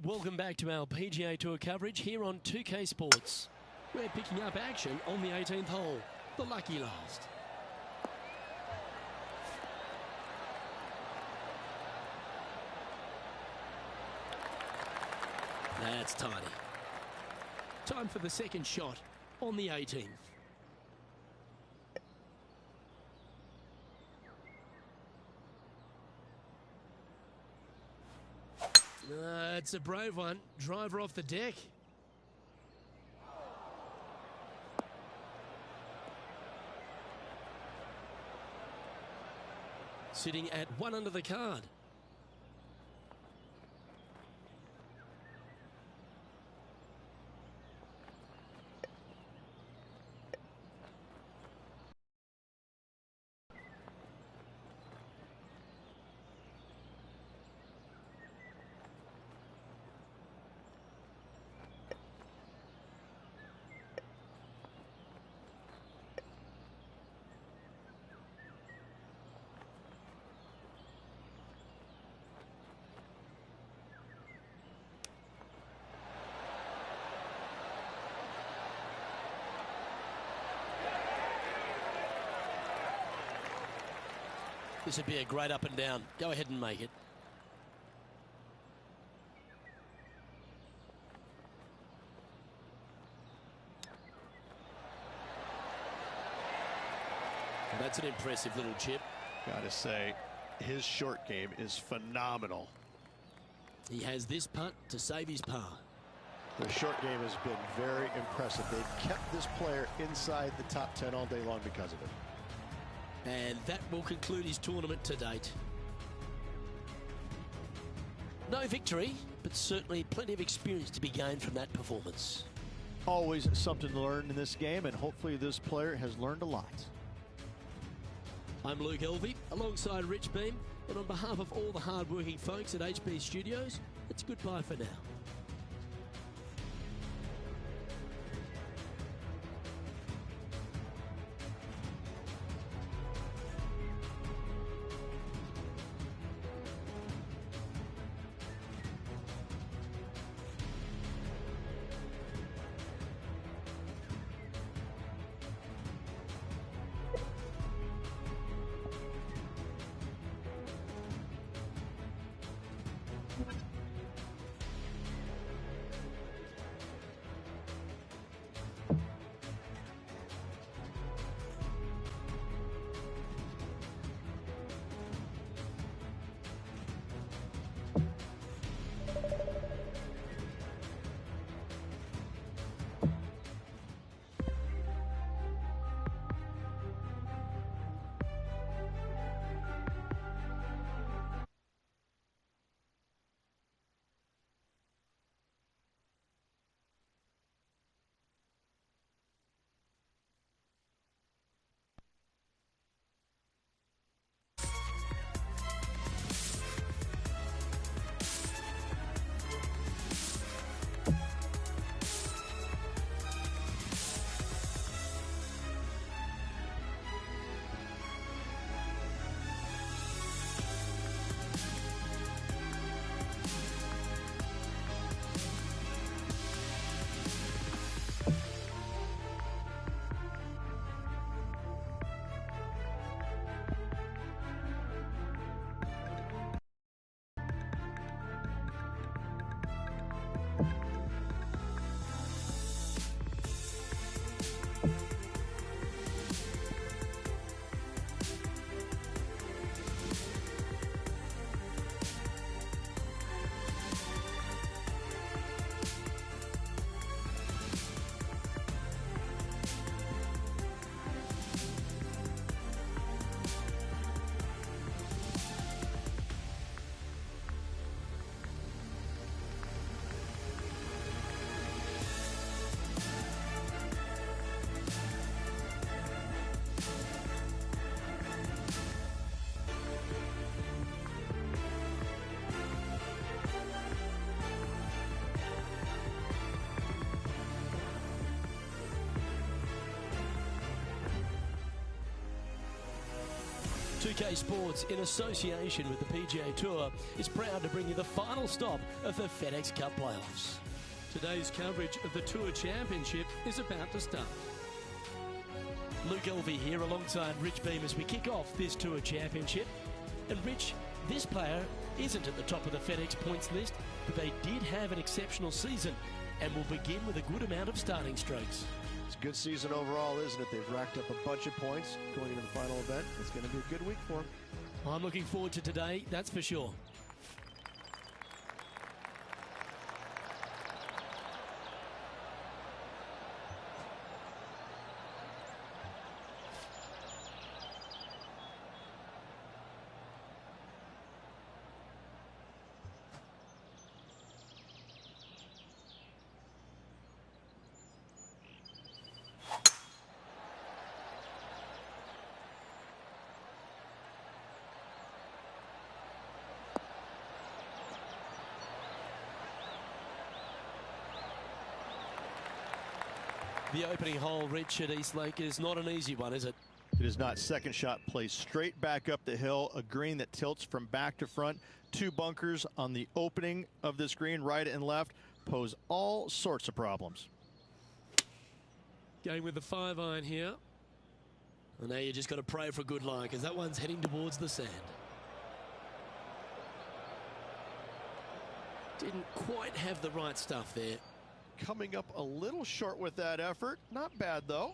Welcome back to our PGA Tour coverage here on 2K Sports. We're picking up action on the 18th hole, the lucky last. That's tidy. Time for the second shot on the 18th. It's a brave one. Driver off the deck. Sitting at 1 under the card. This would be a great up and down. Go ahead and make it. And that's an impressive little chip. Gotta say, his short game is phenomenal. He has this putt to save his par. The short game has been very impressive. They've kept this player inside the top 10 all day long because of it. And that will conclude his tournament to date. No victory, but certainly plenty of experience to be gained from that performance. Always something to learn in this game, and hopefully this player has learned a lot. I'm Luke Elvey, alongside Rich Beam, and on behalf of all the hard-working folks at HB Studios, it's goodbye for now. 2K Sports, in association with the PGA Tour, is proud to bring you the final stop of the FedEx Cup playoffs. Today's coverage of the Tour Championship is about to start. Luke Elvey here alongside Rich Beam as we kick off this Tour Championship. And Rich, this player isn't at the top of the FedEx points list, but they did have an exceptional season and will begin with a good amount of starting strokes. It's a good season overall, isn't it? They've racked up a bunch of points going into the final event. It's going to be a good week for them. I'm looking forward to today, that's for sure. The opening hole, Rich, at Eastlake is not an easy one, is it? It is not. Second shot plays straight back up the hill, a green that tilts from back to front. Two bunkers on the opening of this green, right and left, pose all sorts of problems. Going with the 5-iron here. And now you just got to pray for a good lie, because that one's heading towards the sand. Didn't quite have the right stuff there. Coming up a little short with that effort. Not bad, though.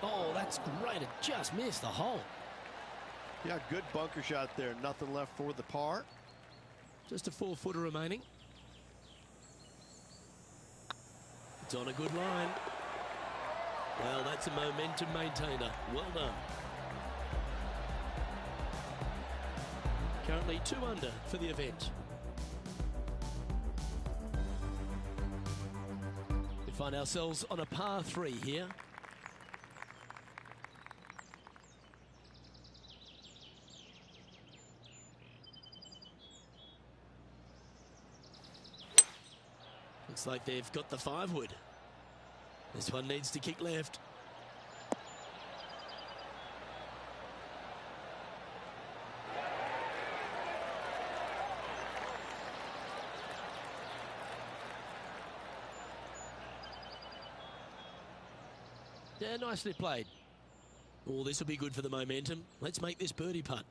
Oh, that's great. It just missed the hole. Yeah, good bunker shot there. Nothing left for the par. Just a 4-footer remaining. It's on a good line. Well, that's a momentum maintainer. Well done. Currently 2 under for the event. We find ourselves on a par 3 here. Looks like they've got the 5-wood. This one needs to kick left. Yeah, nicely played. Oh, this will be good for the momentum. Let's make this birdie putt.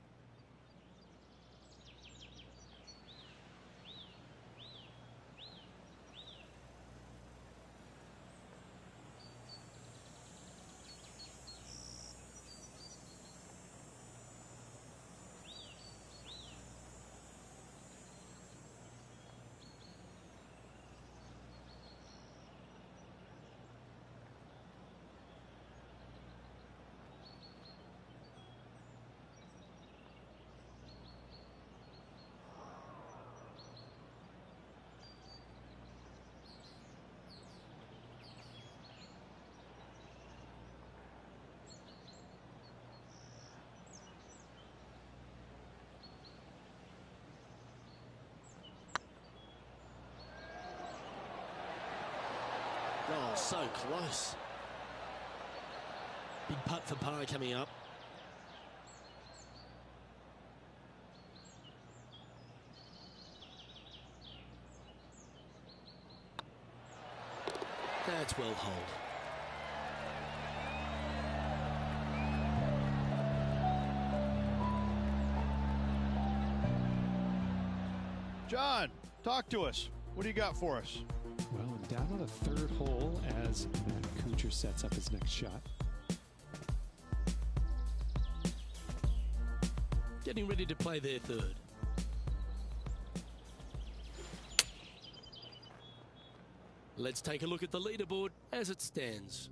Oh, so close. Big putt for par coming up. That's well holed. John, talk to us. What do you got for us? Well, I'm down on the 3rd hole as Matt Kuchar sets up his next shot. Getting ready to play their 3rd. Let's take a look at the leaderboard as it stands.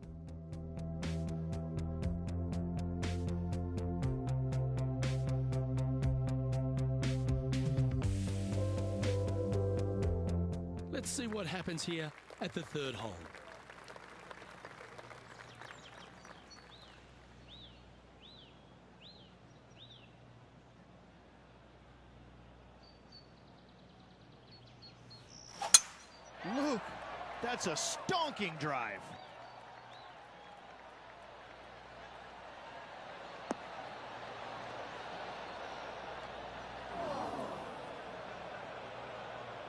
Let's see what happens here at the 3rd hole. That's a stonking drive.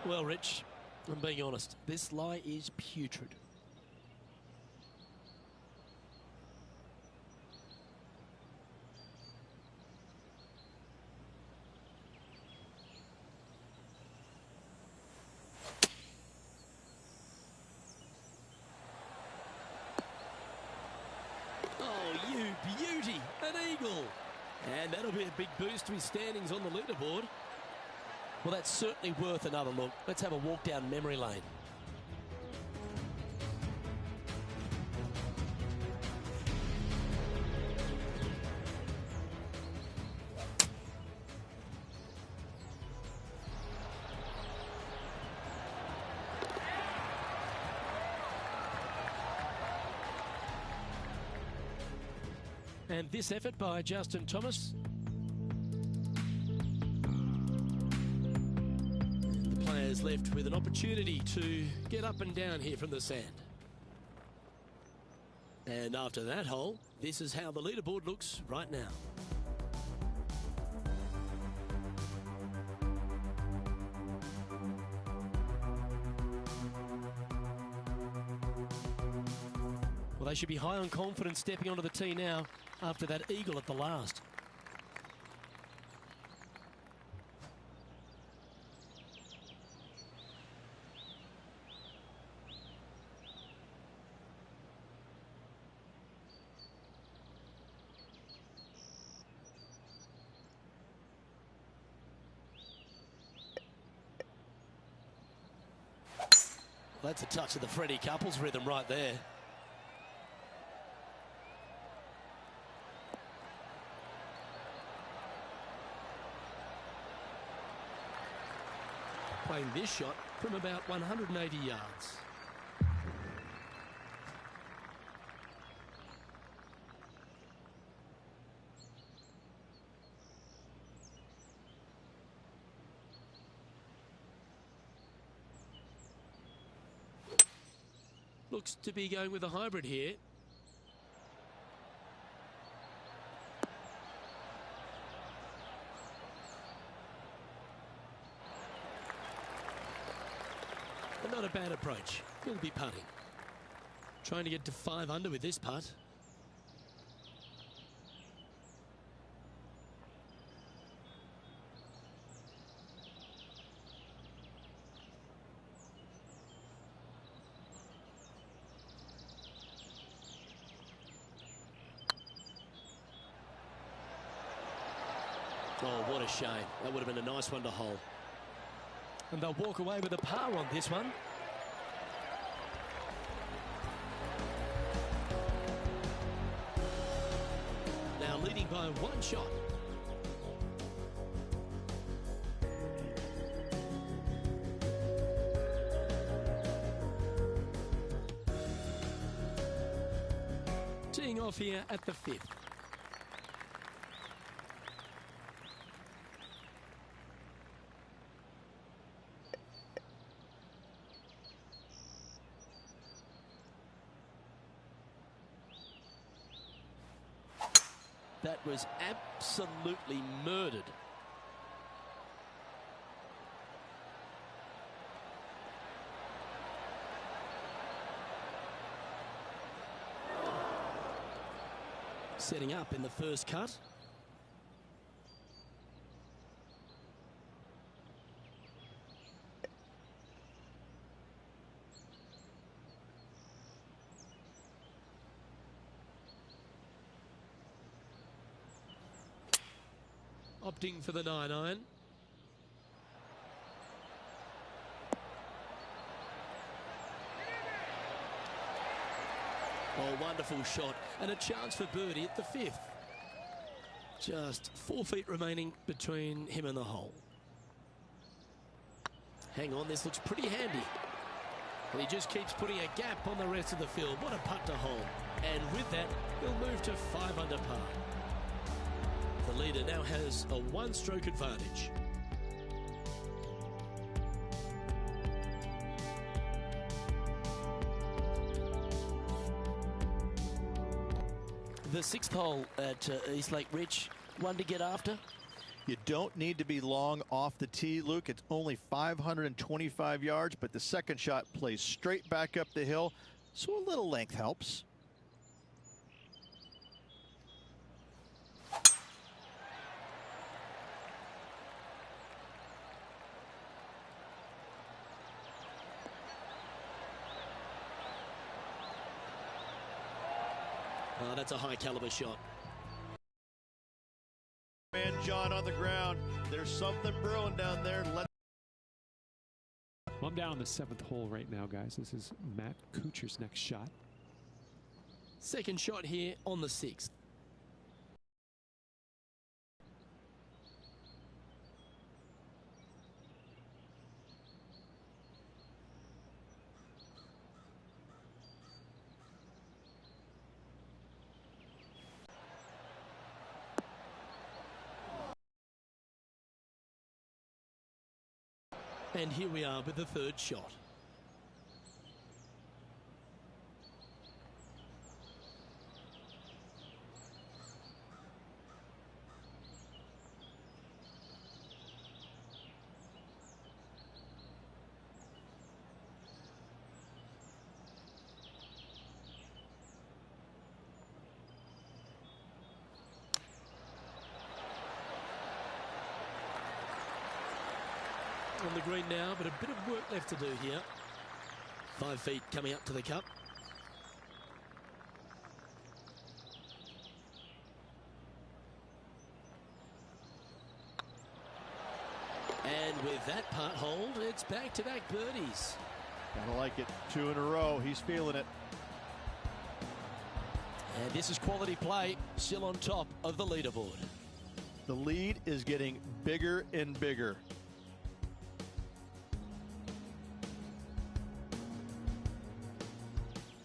Well, Rich, I'm being honest. This lie is putrid. Oh, you beauty! An eagle! And that'll be a big boost to his standings on the leaderboard. Well, that's certainly worth another look. Let's have a walk down memory lane. And this effort by Justin Thomas. The players left with an opportunity to get up and down here from the sand. And after that hole, this is how the leaderboard looks right now. Well, they should be high on confidence stepping onto the tee now after that eagle at the last. Well, that's a touch of the Freddie Couples rhythm right there. Playing this shot from about 180 yards. Looks to be going with a hybrid here. Not a bad approach. He'll be putting. Trying to get to 5 under with this putt. Oh, what a shame. That would have been a nice one to hole. And they'll walk away with a par on this one. Now leading by 1 shot. Teeing off here at the 5th. That was absolutely murdered. Setting up in the first cut. Opting for the 9-iron. Oh, wonderful shot. And a chance for birdie at the 5th. Just 4 feet remaining between him and the hole. Hang on, this looks pretty handy. And he just keeps putting a gap on the rest of the field. What a putt to hole. And with that, he'll move to 5 under par. The leader now has a 1-stroke advantage. the 6th hole at East Lake Ridge, one to get after. You don't need to be long off the tee, Luke. It's only 525 yards, but the second shot plays straight back up the hill, so a little length helps. Oh, that's a high caliber shot. Man, John on the ground. There's something brewing down there. Well, I'm down on the 7th hole right now, guys. This is Matt Kuchar's next shot. Second shot here on the 6th. And here we are with the third shot. On the green now, but a bit of work left to do here. 5 feet coming up to the cup. And with that part hold, it's back-to-back birdies. Gotta like it. 2 in a row. He's feeling it. And this is quality play, still on top of the leaderboard. The lead is getting bigger and bigger.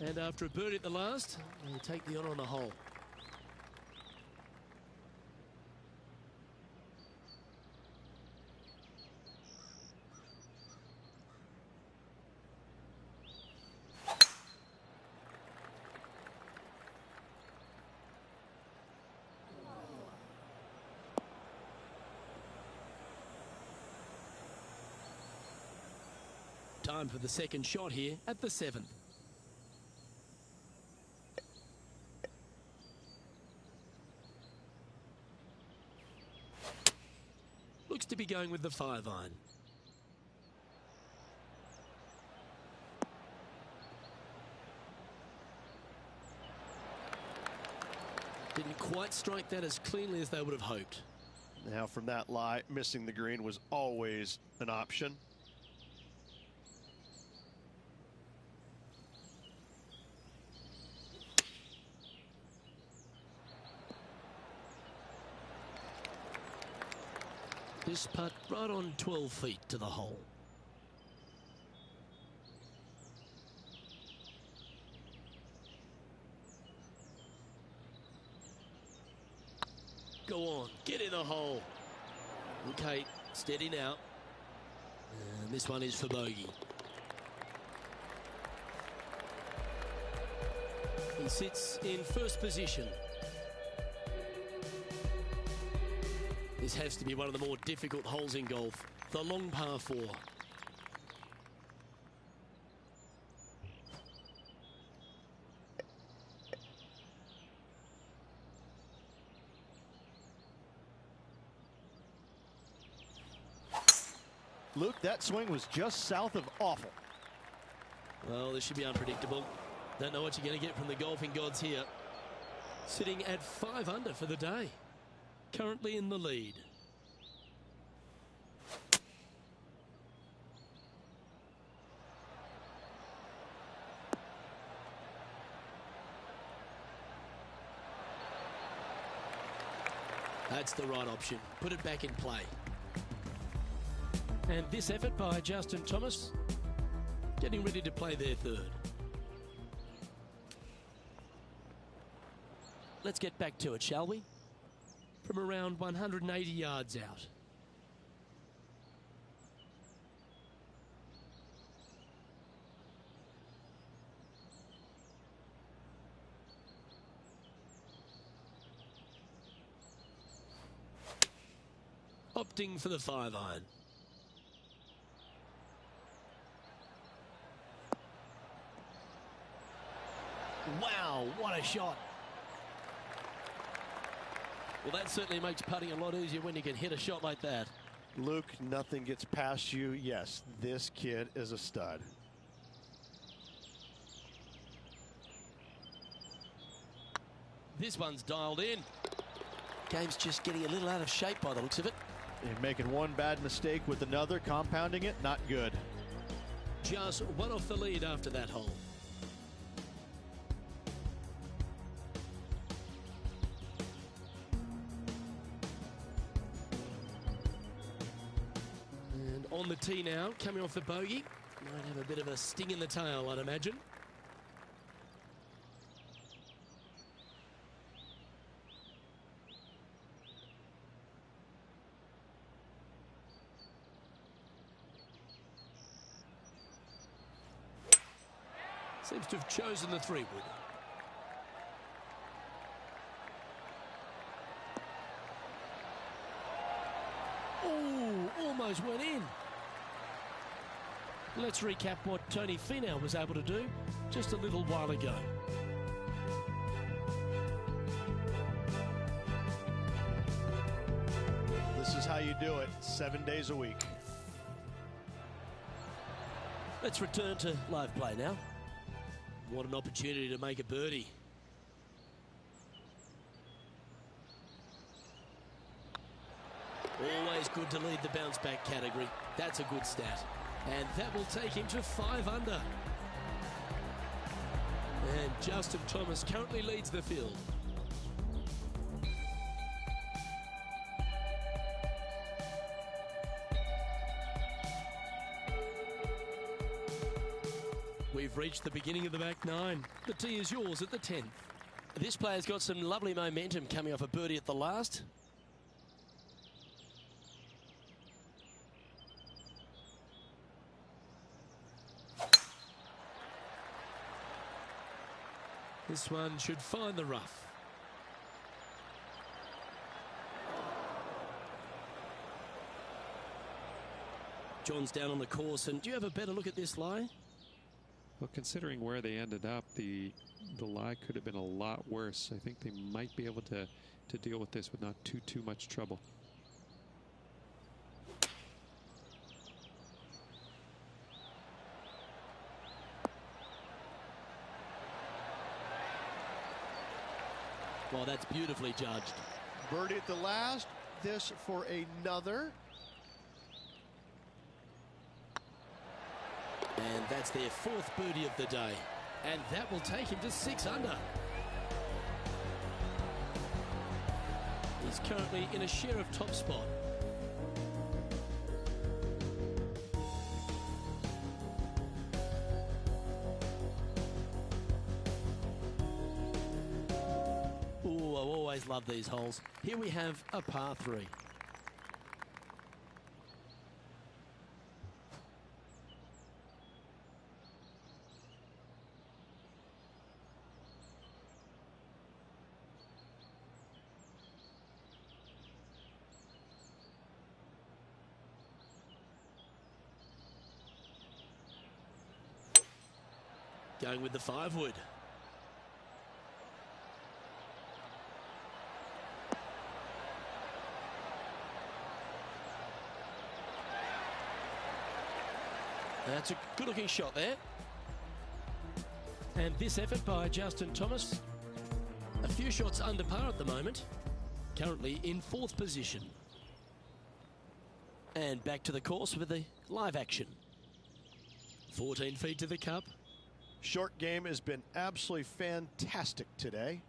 And after a birdie at the last, they take the honour on the hole. Time for the second shot here at the 7th. Looks to be going with the 5-iron. Didn't quite strike that as cleanly as they would have hoped. Now from that lie, missing the green was always an option. This putt right on 12 feet to the hole. Go on, get in the hole. Okay, steady now. And this one is for bogey. He sits in first position. This has to be one of the more difficult holes in golf, the long par 4. Luke, that swing was just south of awful. Well, this should be unpredictable. Don't know what you're going to get from the golfing gods here. Sitting at 5 under for the day. Currently in the lead. That's the right option. Put it back in play. And this effort by Justin Thomas, getting ready to play their third. Let's get back to it, shall we? From around 180 yards out. opting for the 5-iron. Wow, what a shot. Well, that certainly makes putting a lot easier when you can hit a shot like that. Luke, nothing gets past you. Yes, this kid is a stud. This one's dialed in. Game's just getting a little out of shape by the looks of it. And making one bad mistake with another, compounding it, not good. Just one off the lead after that hole. And on the tee now, coming off the bogey. Might have a bit of a sting in the tail, I'd imagine. Seems to have chosen the 3-wood. Oh, almost went in. Let's recap what Tony Finau was able to do just a little while ago. This is how you do it, 7 days a week. Let's return to live play now. What an opportunity to make a birdie. Always good to lead the bounce back category. That's a good stat. And that will take him to 5 under. And Justin Thomas currently leads the field. We've reached the beginning of the back 9. The tee is yours at the 10th. This player's got some lovely momentum coming off a birdie at the last. This one should find the rough. John's down on the course, and do you have a better look at this lie? Well, considering where they ended up, the lie could have been a lot worse. I think they might be able to deal with this with not too much trouble. Well, that's beautifully judged. Birdie at the last. This for another. And that's their 4th birdie of the day. And that will take him to 6 under. He's currently in a share of top spot. Ooh, I always love these holes. Here we have a par 3. Going with the 5-wood. That's a good-looking shot there. And this effort by Justin Thomas, a few shots under par at the moment, currently in 4th position. And back to the course with the live action. 14 feet to the cup. Short game has been absolutely fantastic today.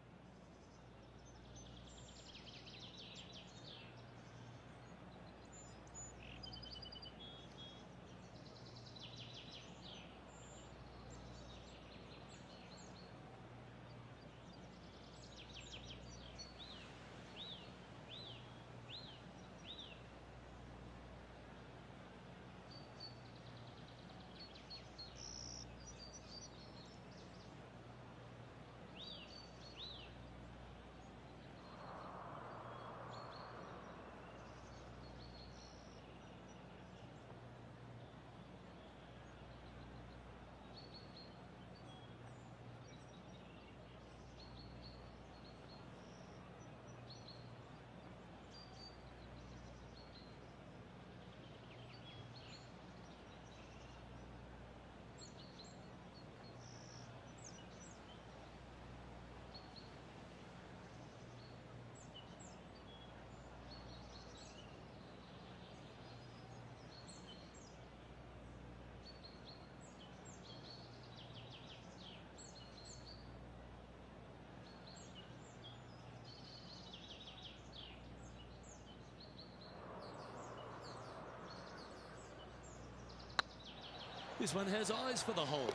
This one has eyes for the hole.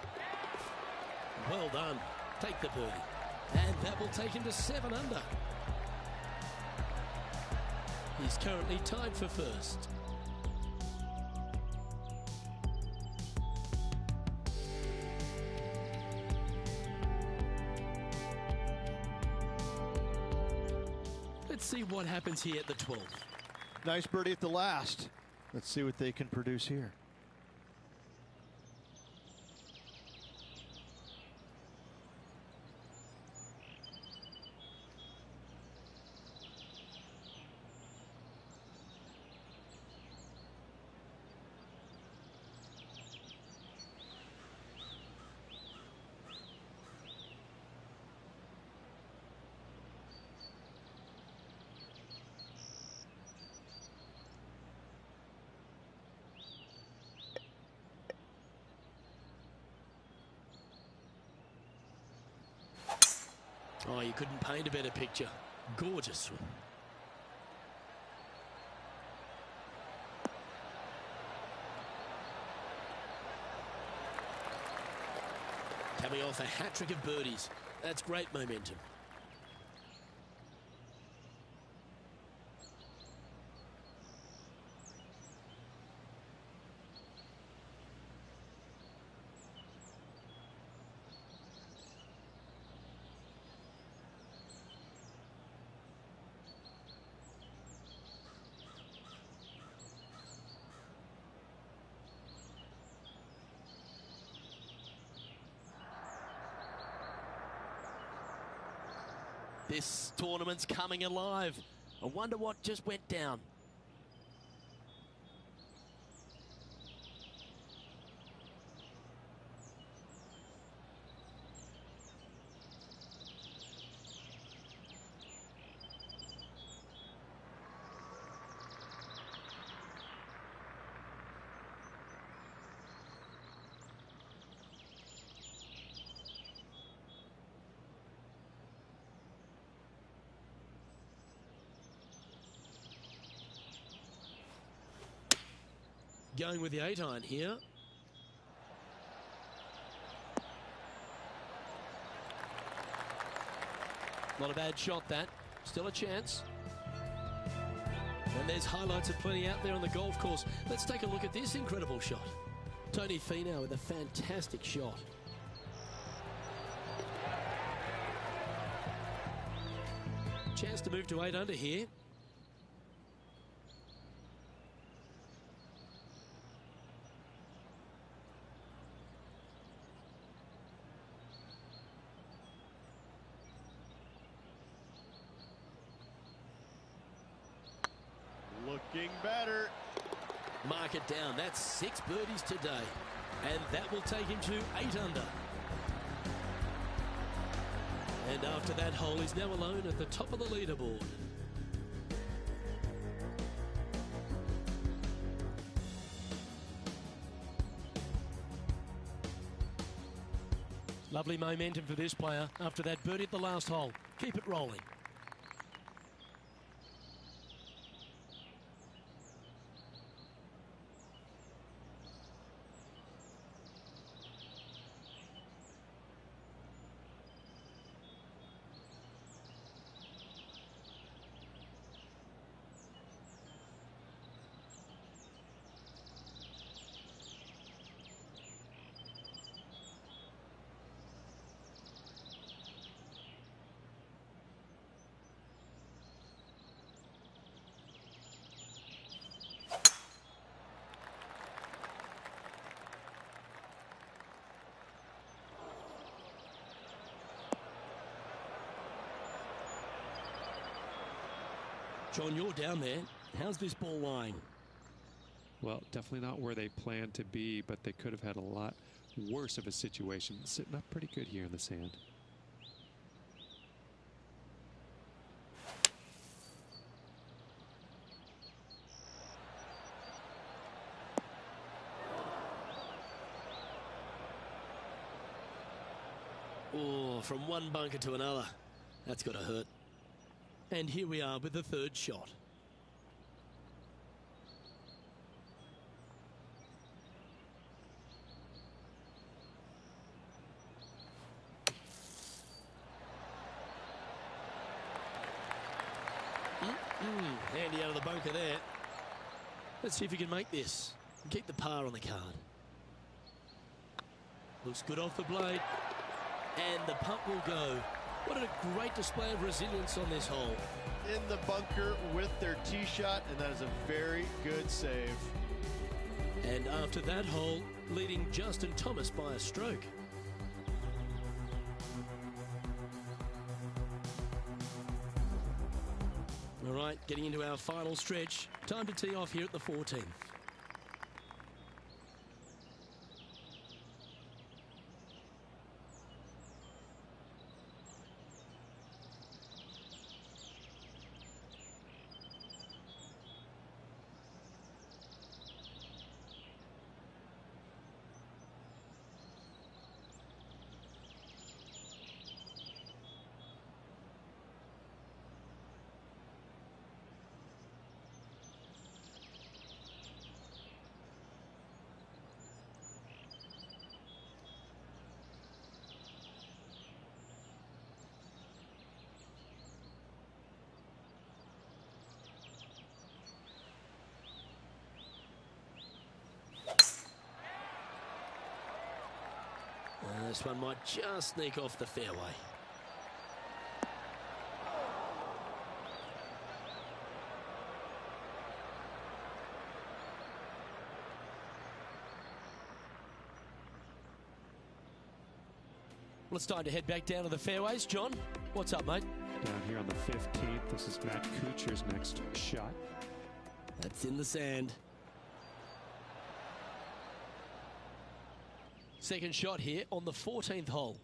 Well done. Take the birdie. And that will take him to 7 under. He's currently tied for first. Let's see what happens here at the 12th. Nice birdie at the last. Let's see what they can produce here. Oh, you couldn't paint a better picture. Gorgeous swing. Coming off a hat-trick of birdies. That's great momentum. This tournament's coming alive. I wonder what just went down. Going with the 8-iron here. Not a bad shot, that. Still a chance. And there's highlights of plenty out there on the golf course. Let's take a look at this incredible shot. Tony Finau with a fantastic shot. Chance to move to 8 under here. Looking better. Mark it down. That's 6 birdies today. And that will take him to 8 under. And after that hole, he's now alone at the top of the leaderboard. Lovely momentum for this player after that birdie at the last hole. Keep it rolling. John, you're down there. How's this ball lying? Well, definitely not where they planned to be, but they could have had a lot worse of a situation. Sitting up pretty good here in the sand. Oh, from one bunker to another. That's got to hurt. And here we are with the 3rd shot. Handy out of the bunker there. Let's see if he can make this and keep the par on the card. Looks good off the blade. And the putt will go. What a great display of resilience on this hole. In the bunker with their tee shot, and that is a very good save. And after that hole, leading Justin Thomas by a stroke. All right, getting into our final stretch. Time to tee off here at the 14th. This one might just sneak off the fairway. Well, it's time to head back down to the fairways. John, what's up, mate? Down here on the 15th, this is Matt Kuchar's next shot. That's in the sand. Second shot here on the 14th hole.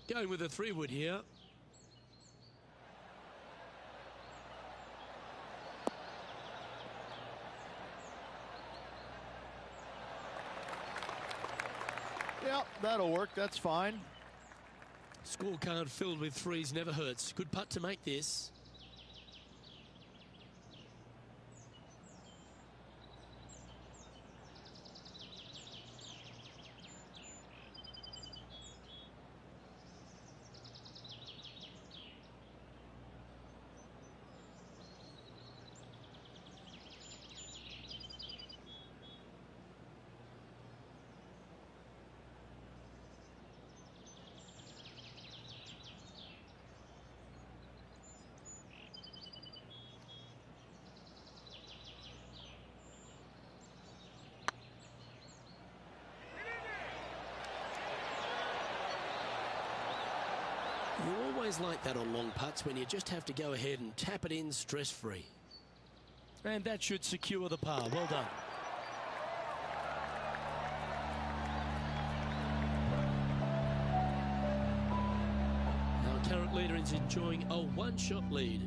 Going with a 3-wood here. Yeah, that'll work. That's fine. Scorecard filled with threes never hurts. Good putt to make this. You always like that on long putts when you just have to go ahead and tap it in stress-free. And that should secure the par. Well done. Our current leader is enjoying a one-shot lead.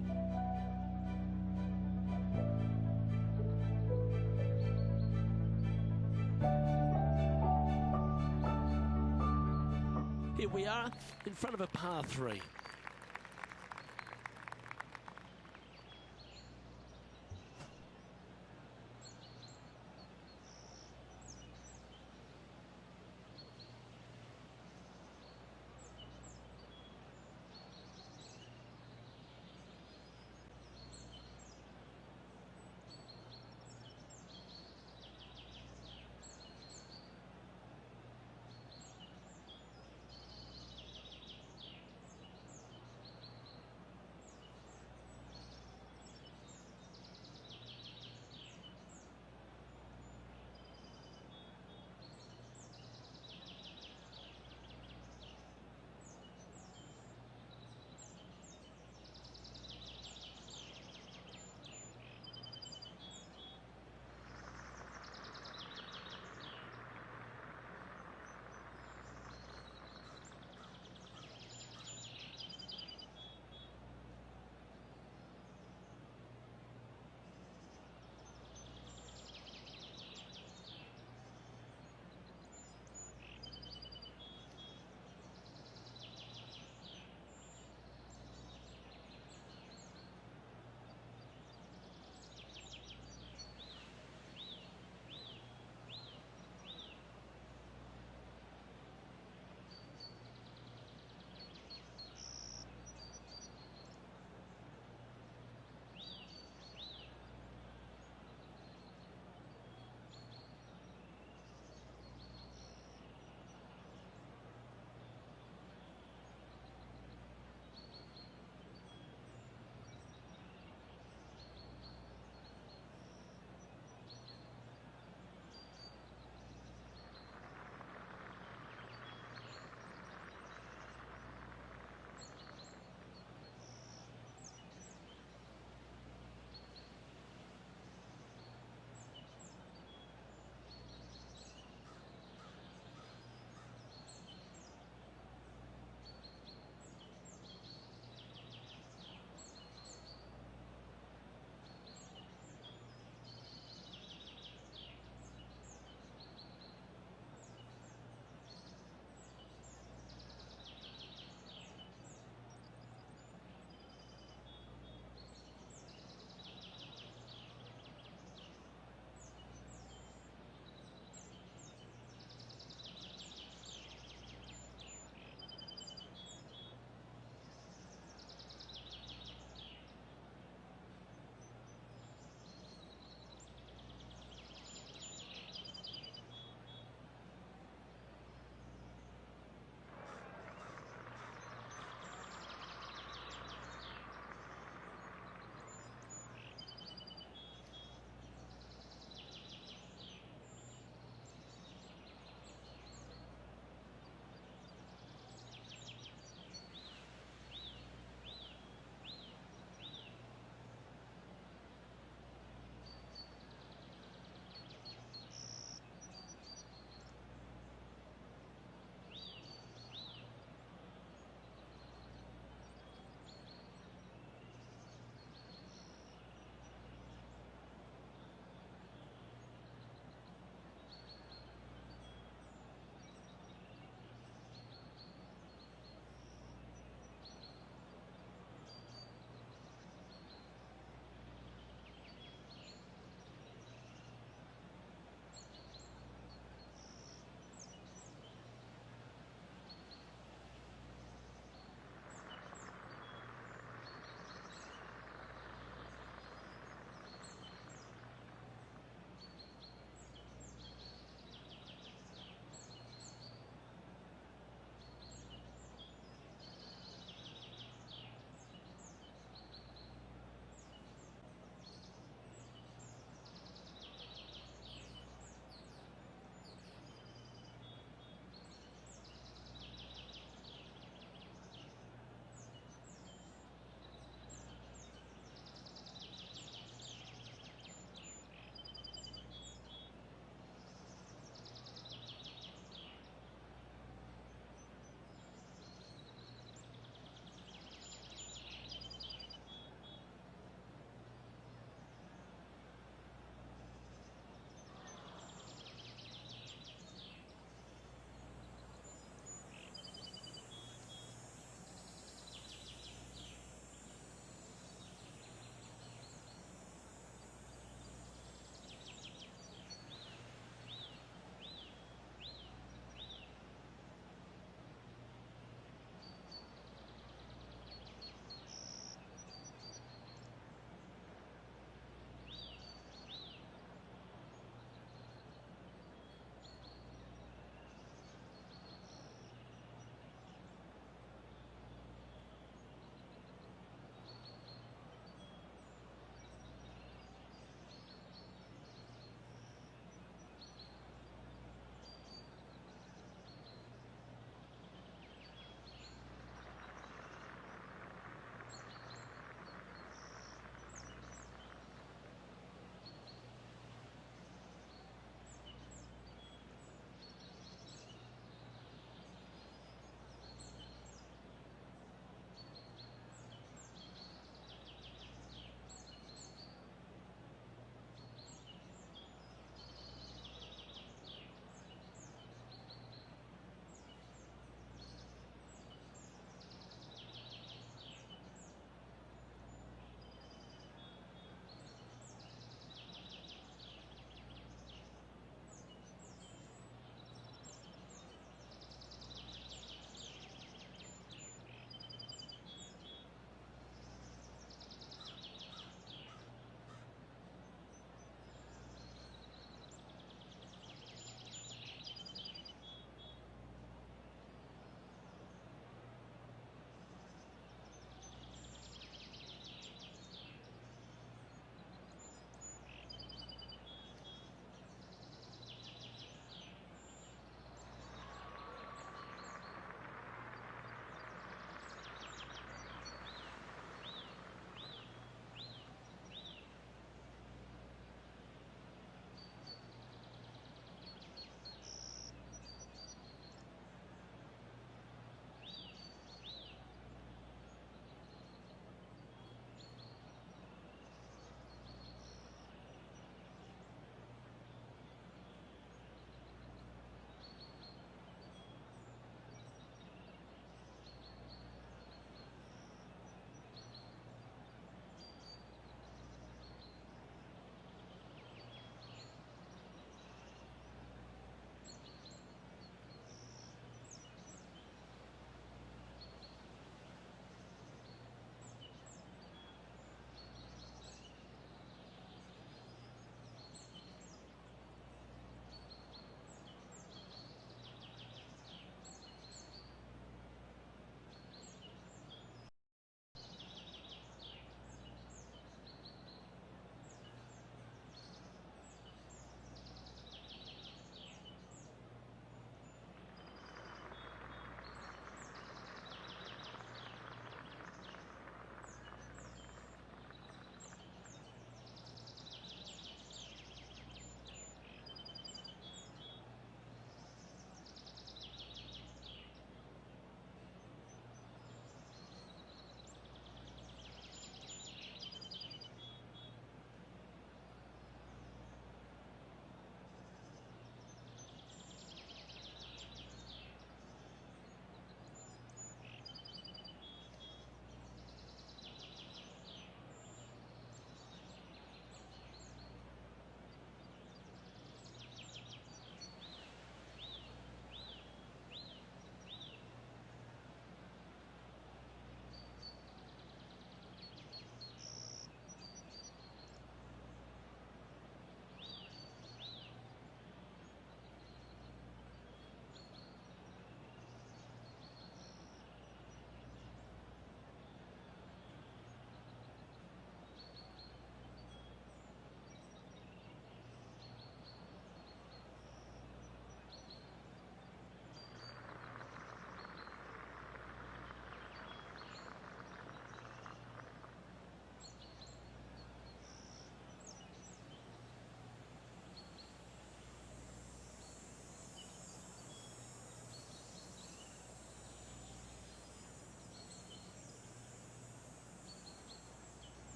Here we are in front of a par 3.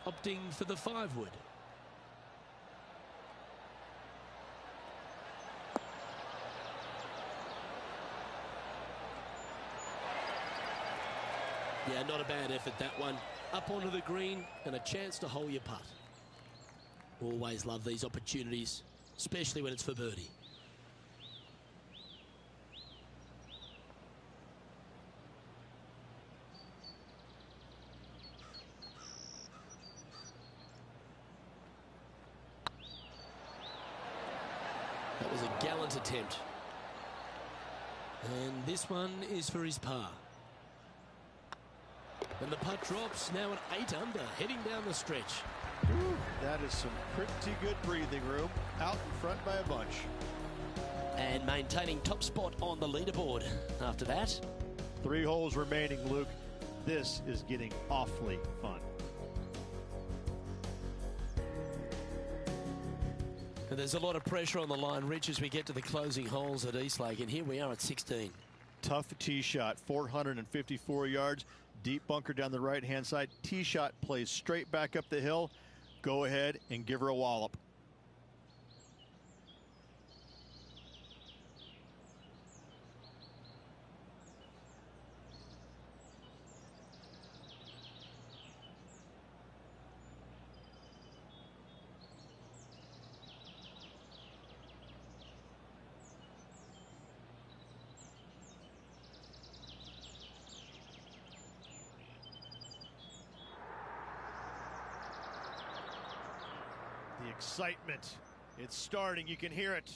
opting for the 5-wood. Yeah, not a bad effort, that one. Up onto the green and a chance to hole your putt. Always love these opportunities, especially when it's for birdie. That was a gallant attempt. And this one is for his par. And the putt drops, now an 8 under, heading down the stretch. Ooh, that is some pretty good breathing room. Out in front by a bunch. And maintaining top spot on the leaderboard after that. 3 holes remaining, Luke. This is getting awfully fun. And there's a lot of pressure on the line, Rich, as we get to the closing holes at Eastlake. And here we are at 16. Tough tee shot, 454 yards. Deep bunker down the right-hand side. Tee shot plays straight back up the hill. Go ahead and give her a wallop. The excitement, it's starting, you can hear it.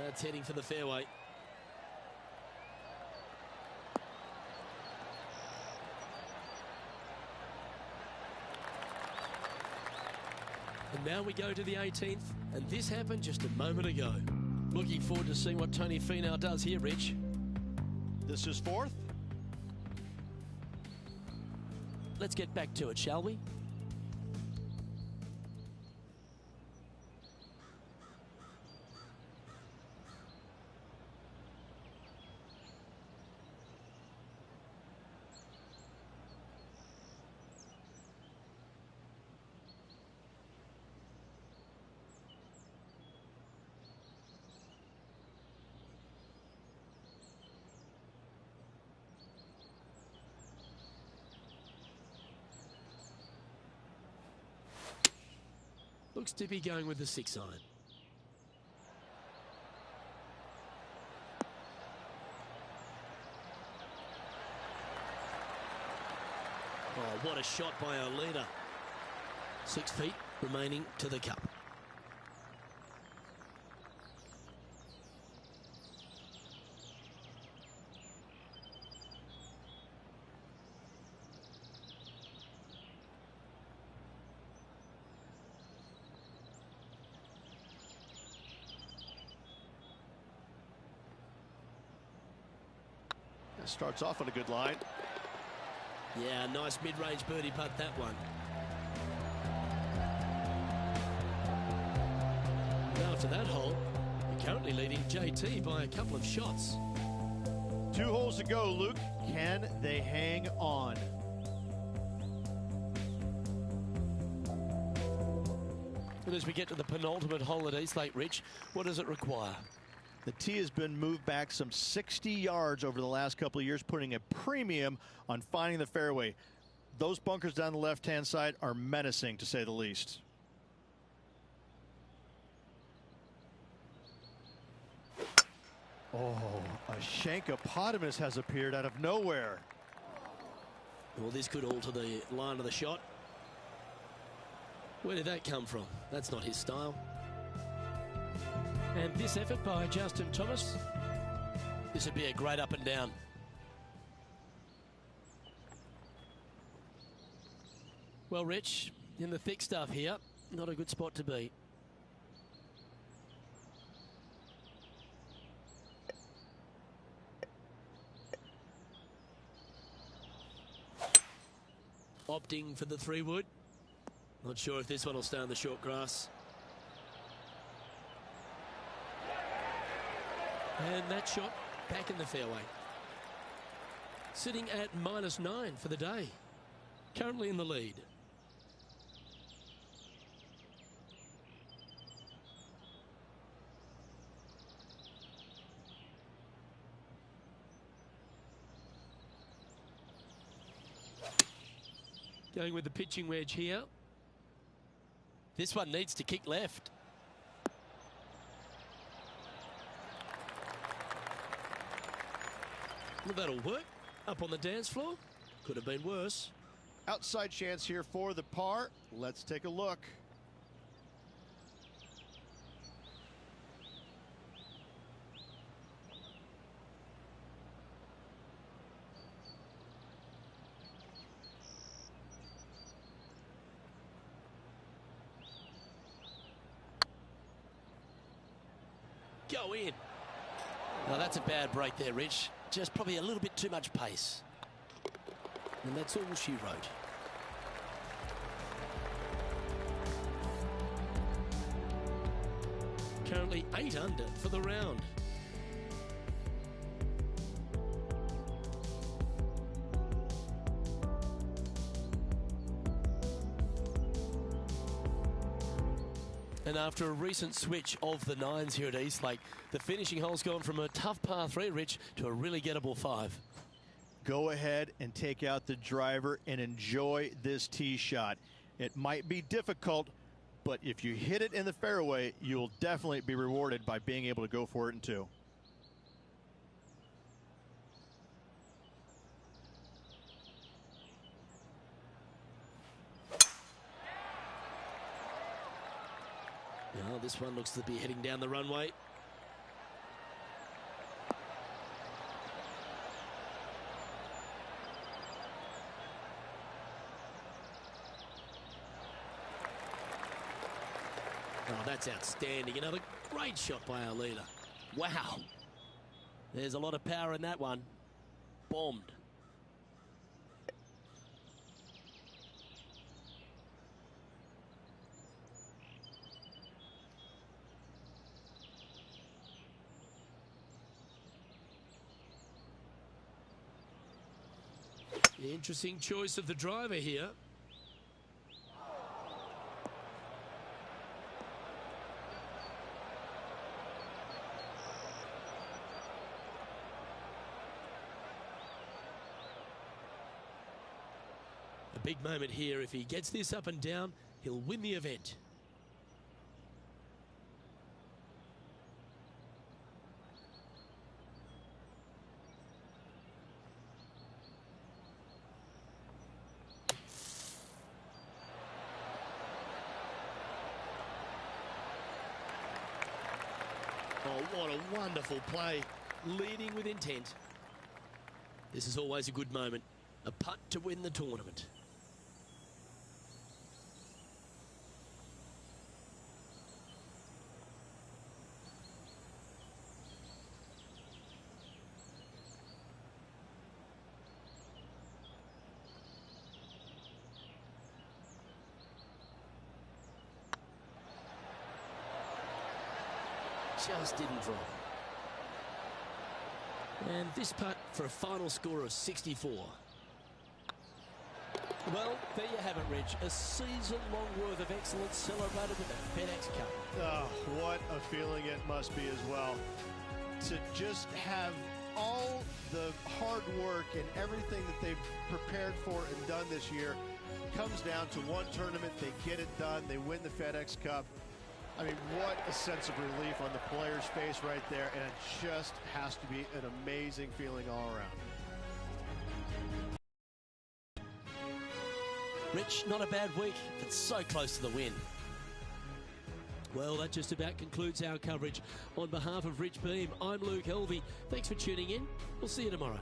That's heading for the fairway. And now we go to the 18th, and this happened just a moment ago. Looking forward to seeing what Tony Finau does here, Rich. This is 4th. Let's get back to it, shall we? Looks to be going with the 6-iron. Oh, what a shot by our leader. 6 feet remaining to the cup. Starts off on a good line. Yeah, nice mid-range birdie putt, that one. Now after that hole, you're currently leading JT by a couple of shots. 2 holes to go, Luke. Can they hang on? And as we get to the penultimate hole at East Lake, Rich, what does it require? The tee has been moved back some 60 yards over the last couple of years, putting a premium on finding the fairway. Those bunkers down the left-hand side are menacing, to say the least. Oh, a Shankopotamus has appeared out of nowhere. Well, this could alter the line of the shot. Where did that come from? That's not his style. And this effort by Justin Thomas. This would be a great up and down. Well, Rich, in the thick stuff here, not a good spot to be. Opting for the 3-wood. Not sure if this one will stay on the short grass. And that shot back in the fairway. Sitting at -9 for the day. Currently in the lead. Going with the pitching wedge here. This one needs to kick left. Well, that'll work. Up on the dance floor. Could have been worse. Outside chance here for the par. Let's take a look. Go in. Now that's a bad break there, Rich. Just probably a little bit too much pace. And that's all she wrote. Currently 8 under for the round. And after a recent switch of the 9s here at Eastlake, the finishing hole's gone from a tough par 3, Rich, to a really gettable 5. Go ahead and take out the driver and enjoy this tee shot. It might be difficult, but if you hit it in the fairway, you'll definitely be rewarded by being able to go for it in 2. Well, this one looks to be heading down the runway. Oh, that's outstanding. Another great shot by our leader. Wow. There's a lot of power in that one. Bombed. Interesting choice of the driver here. A big moment here. If he gets this up and down, he'll win the event. Oh, what a wonderful play. Leading with intent. This is always a good moment. A putt to win the tournament. Just didn't drop. And this putt for a final score of 64. Well, there you have it, Rich. A season-long worth of excellence celebrated with the FedEx Cup. Oh, what a feeling it must be as well. To just have all the hard work and everything that they've prepared for and done this year comes down to one tournament. They get it done. They win the FedEx Cup. I mean, what a sense of relief on the player's face right there, and it just has to be an amazing feeling all around. Rich, not a bad week, but so close to the win. Well, that just about concludes our coverage. On behalf of Rich Beam, I'm Luke Helvey. Thanks for tuning in. We'll see you tomorrow.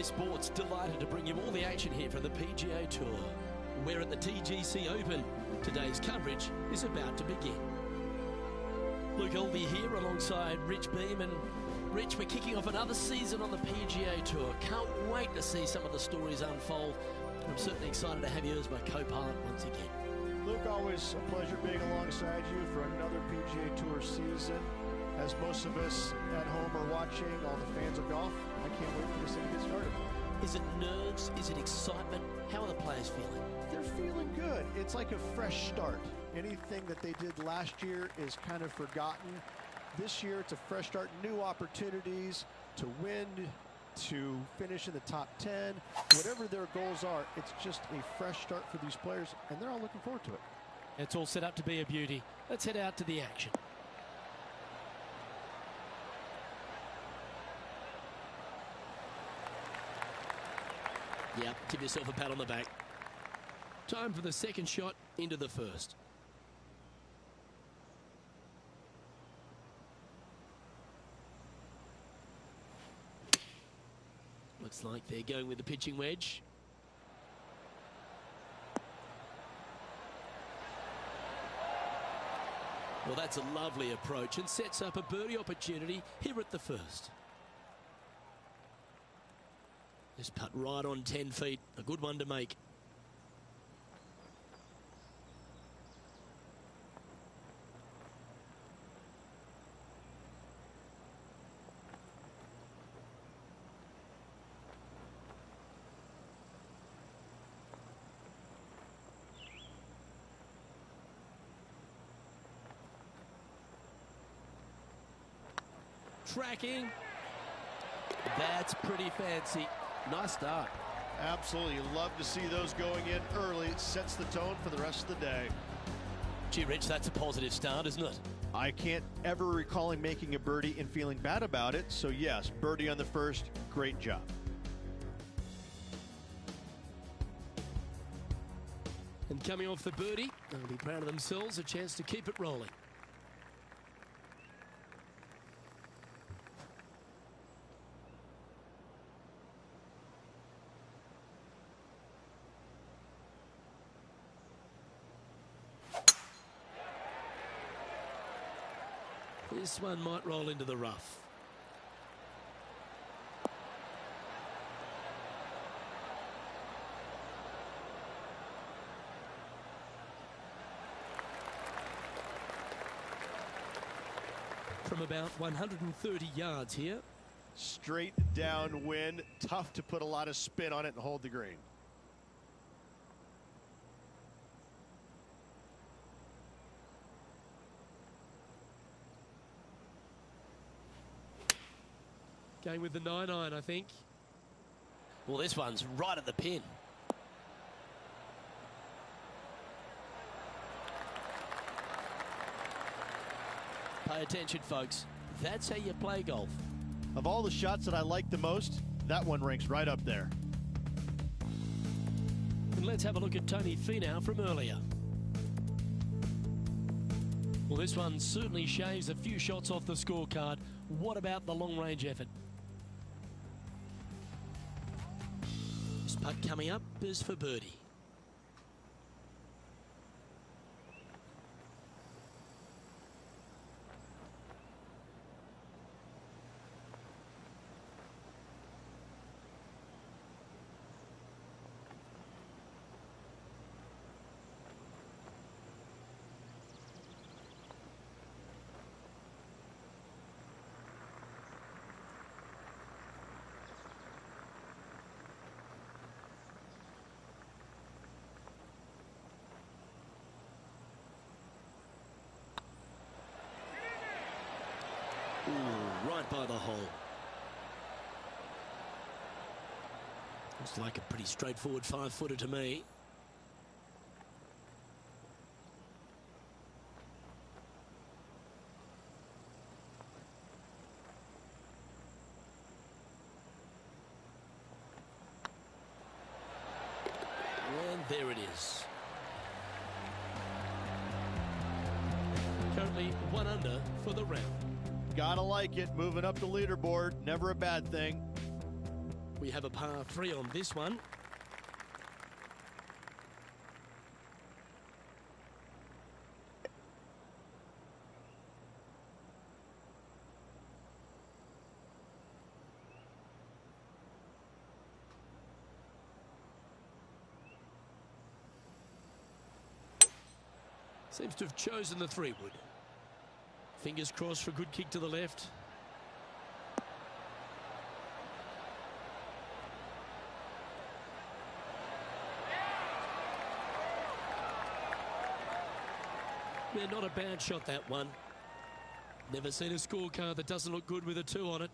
Sports delighted to bring you all the action here from the PGA Tour. We're at the TGC Open. Today's coverage is about to begin. Luke Elvey here alongside Rich Beam. And Rich, we're kicking off another season on the PGA Tour. Can't wait to see some of the stories unfold. I'm certainly excited to have you as my co-pilot once again. Luke, always a pleasure being alongside you for another PGA Tour season. As most of us at home are watching, all the fans of golf, I can't wait for this thing to get started. Is it nerves? Is it excitement? How are the players feeling? They're feeling good. It's like a fresh start. Anything that they did last year is kind of forgotten. This year, it's a fresh start, new opportunities to win, to finish in the top 10. Whatever their goals are, it's just a fresh start for these players, and they're all looking forward to it. It's all set up to be a beauty. Let's head out to the action. Yep, give yourself a pat on the back. Time for the second shot into the first. Looks like they're going with the pitching wedge. Well, that's a lovely approach and sets up a birdie opportunity here at the first. This putt right on 10 feet, a good one to make. Tracking. That's pretty fancy. Nice start. Absolutely. Love to see those going in early. It sets the tone for the rest of the day. Gee, Rich, that's a positive start, isn't it? I can't ever recall him making a birdie and feeling bad about it. So, yes, birdie on the first. Great job. And coming off the birdie, they'll be proud of themselves, a chance to keep it rolling. This one might roll into the rough. From about 130 yards here. Straight downwind. Tough to put a lot of spin on it and hold the green. Going with the 9-iron, I think. Well, this one's right at the pin. Pay attention, folks. That's how you play golf. Of all the shots that I like the most, that one ranks right up there. And let's have a look at Tony Finau from earlier. Well, this one certainly shaves a few shots off the scorecard. What about the long-range effort? This putt coming up is for birdie. Ooh, right by the hole. Looks like a pretty straightforward 5-footer to me. And there it is. Currently 1 under for the round. Gotta like it. Moving up the leaderboard. Never a bad thing. We have a par 3 on this one. Seems to have chosen the 3-wood. Fingers crossed for a good kick to the left. Yeah, not a bad shot, that one. Never seen a scorecard that doesn't look good with a 2 on it.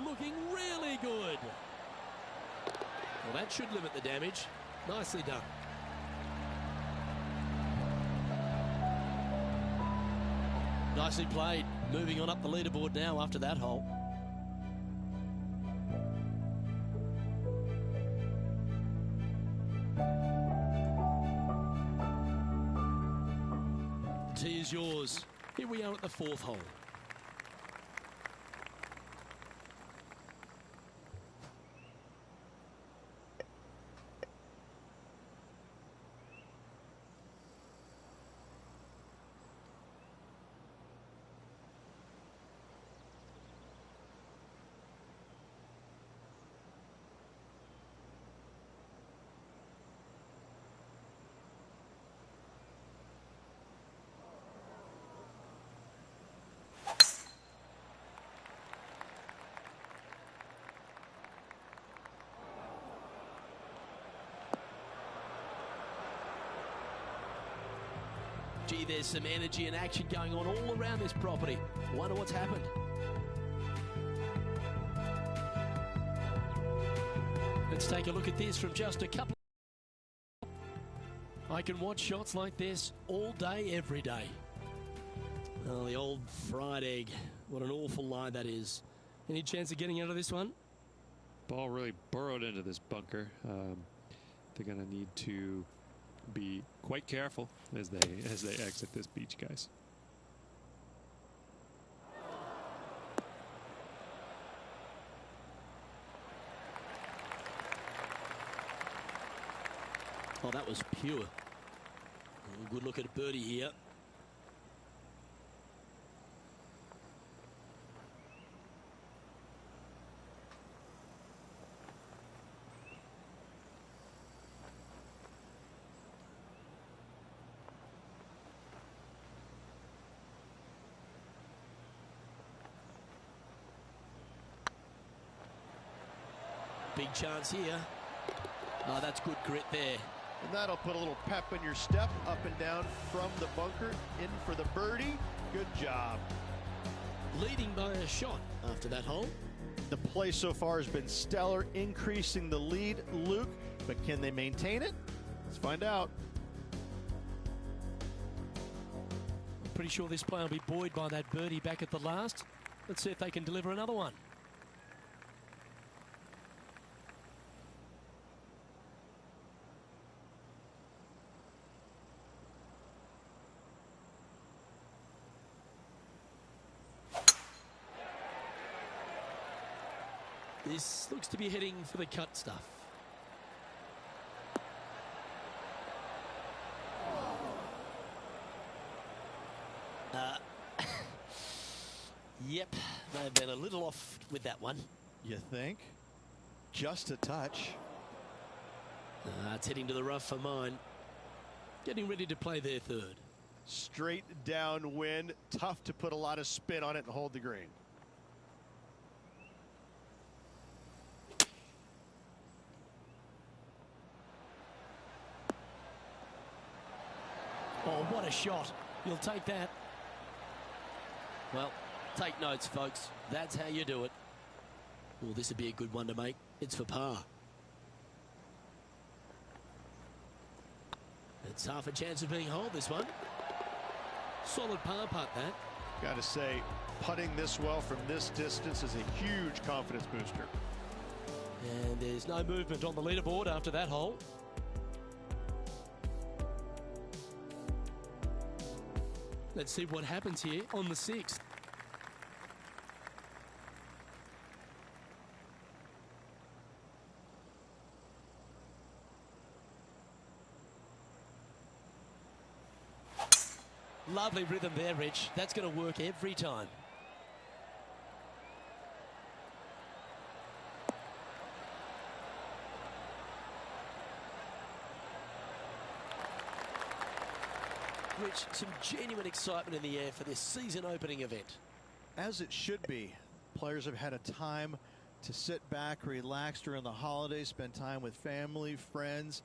Looking really good. Well, that should limit the damage. Nicely done. Nicely played. Moving on up the leaderboard now after that hole. The tee is yours. Here we are at the 4th hole. Gee, there's some energy and action going on all around this property. Wonder what's happened. Let's take a look at this from just a couple. I can watch shots like this all day, every day. Oh, the old fried egg. What an awful lie that is. Any chance of getting out of this one? Ball really burrowed into this bunker. They're going to need to be quite careful as they exit this beach, guys. Oh, that was pure. Good look at a birdie here. Big chance here. Oh, that's good grit there. And that'll put a little pep in your step, up and down from the bunker, in for the birdie. Good job. Leading by a shot after that hole. The play so far has been stellar, increasing the lead, Luke, but can they maintain it? Let's find out. I'm pretty sure this play will be buoyed by that birdie back at the last. Let's see if they can deliver another one. This looks to be heading for the cut stuff. Yep, they've been a little off with that one. You think? Just a touch. It's heading to the rough for mine. Getting ready to play their 3rd. Straight downwind, tough to put a lot of spin on it and hold the green. Oh, what a shot. You'll take that. Well, take notes, folks. That's how you do it. Oh, this would be a good one to make. It's for par. It's half a chance of being holed, this one. Solid par putt, that. Got to say, putting this well from this distance is a huge confidence booster. And there's no movement on the leaderboard after that hole. Let's see what happens here on the 6th. Lovely rhythm there, Rich. That's going to work every time. Rich, some genuine excitement in the air for this season opening event. As it should be. Players have had a time to sit back, relax during the holidays, spend time with family, friends.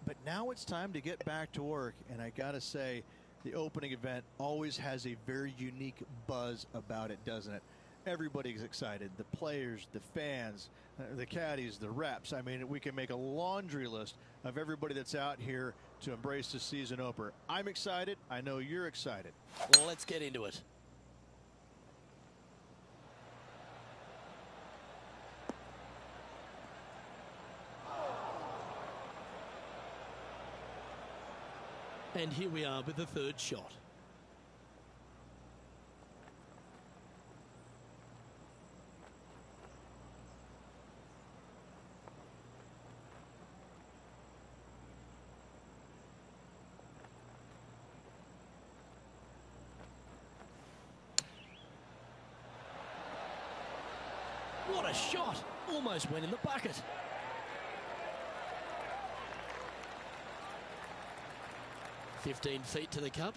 But now it's time to get back to work. And I got to say, the opening event always has a very unique buzz about it, doesn't it? Everybody's excited. The players, the fans, the caddies, the reps. I mean, we can make a laundry list of everybody that's out here to embrace the season opener. I'm excited. I know you're excited. Well, let's get into it. And here we are with the third shot. What a shot! Almost went in the bucket. "15 feet to the cup.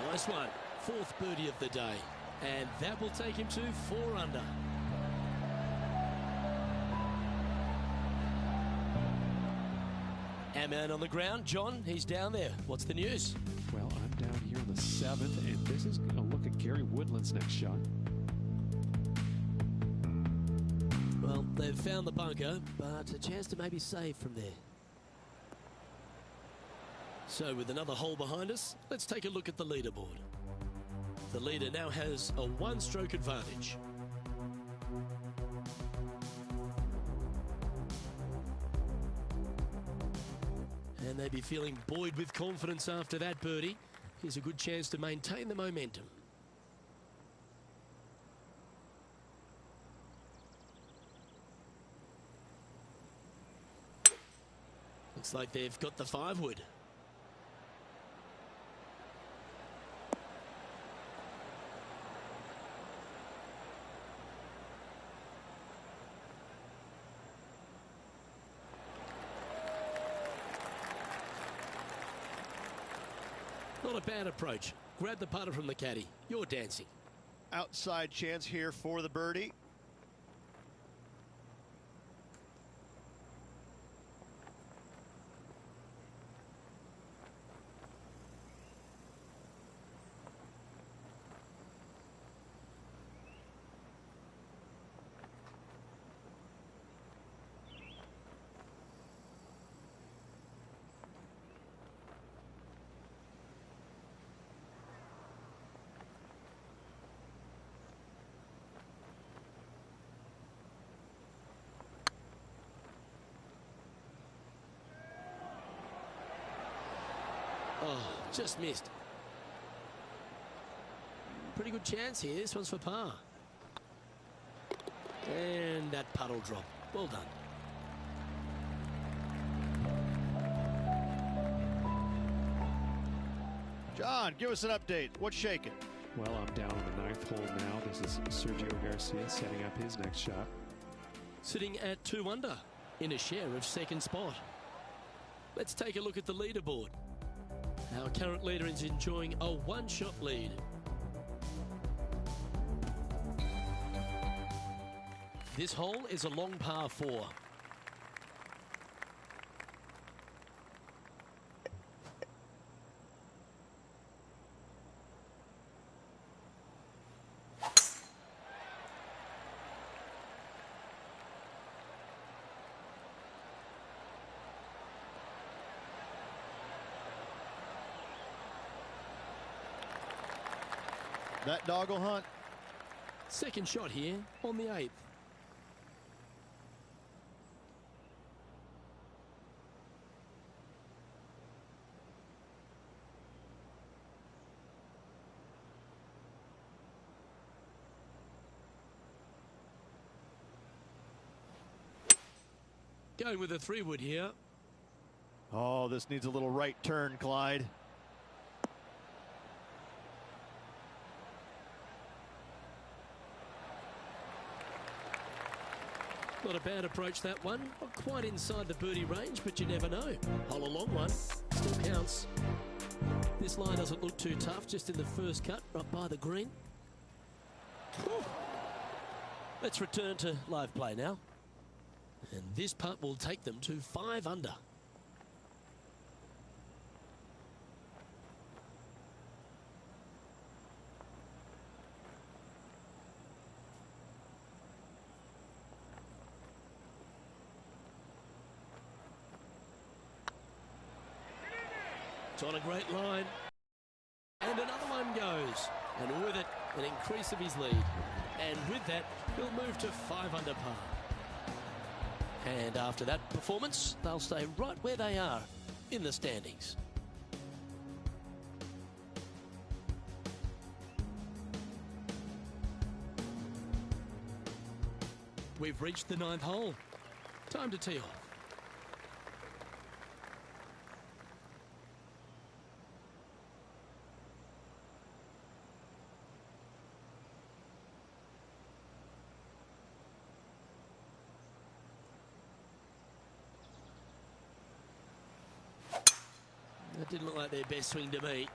Nice one. 4th birdie of the day. And that will take him to 4 under. Our man on the ground, John, he's down there. What's the news? Well, I'm down here on the 7th, and this is going to look at Gary Woodland's next shot. Well, they've found the bunker, but a chance to maybe save from there. So with another hole behind us, let's take a look at the leaderboard. The leader now has a 1-stroke advantage. And they'd be feeling buoyed with confidence after that birdie. Here's a good chance to maintain the momentum. Looks like they've got the 5-wood. Not a bad approach. Grab the putter from the caddy. You're dancing. Outside chance here for the birdie. Oh, just missed. Pretty good chance here. This one's for par. And that puddle drop. Well done. John, give us an update. What's shaking? Well, I'm down on the 9th hole now. This is Sergio Garcia setting up his next shot. Sitting at 2 under in a share of 2nd spot. Let's take a look at the leaderboard. Our current leader is enjoying a 1-shot lead. This hole is a long par 4. That dog will hunt. Second shot here on the 8th. Going with a 3-wood here. Oh, this needs a little right turn, Clyde. Not a bad approach, that one. Not quite inside the birdie range, but you never know. Hole a long one. Still counts. This line doesn't look too tough, just in the first cut, right by the green. Whew. Let's return to live play now. And this putt will take them to 5 under. It's on a great line. And another one goes. And with it, an increase of his lead. And with that, he'll move to 5 under par. And after that performance, they'll stay right where they are in the standings. We've reached the 9th hole. Time to tee off. That didn't look like their best swing to me.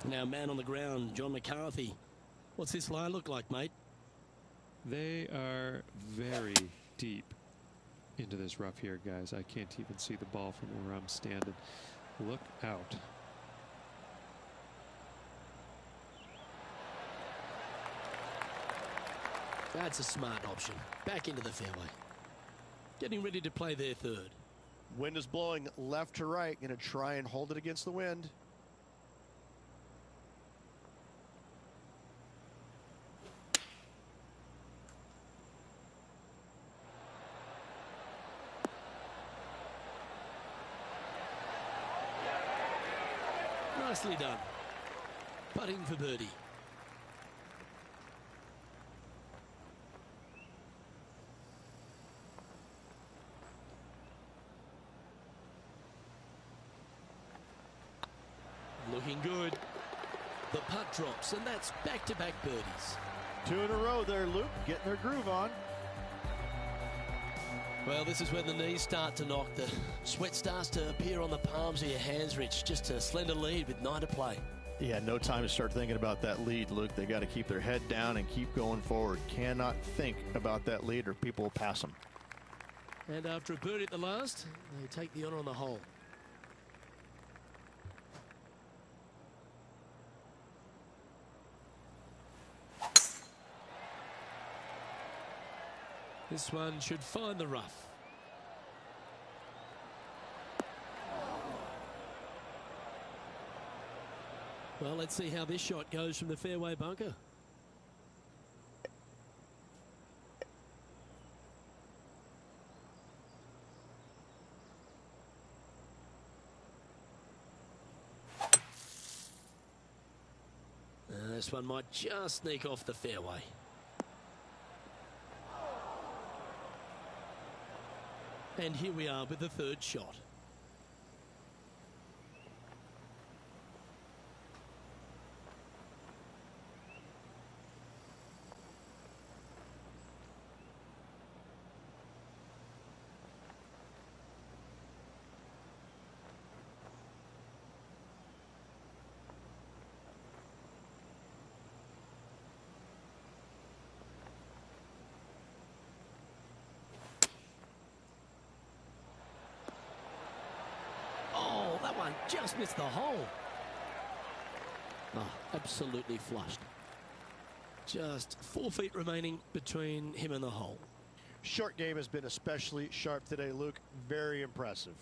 Now, man on the ground, John McCarthy. What's this line look like, mate? They are very deep into this rough here, guys. I can't even see the ball from where I'm standing. Look out. That's a smart option. Back into the fairway. Getting ready to play their 3rd. Wind is blowing left to right. Going to try and hold it against the wind. Nicely done. Putting for birdie. Looking good. The putt drops, and that's back-to-back birdies. 2 in a row there, Luke. Getting their groove on. Well, this is when the knees start to knock. The sweat starts to appear on the palms of your hands, Rich. Just a slender lead with 9 to play. Yeah, no time to start thinking about that lead, Luke. They got to keep their head down and keep going forward. Cannot think about that lead or people will pass them. And after a birdie at the last, they take the honor on the hole. This one should find the rough. Well, let's see how this shot goes from the fairway bunker. This one might just sneak off the fairway. And here we are with the 3rd shot. That one just missed the hole. Oh, absolutely flushed. Just 4 feet remaining between him and the hole. Short game has been especially sharp today, Luke. Very impressive.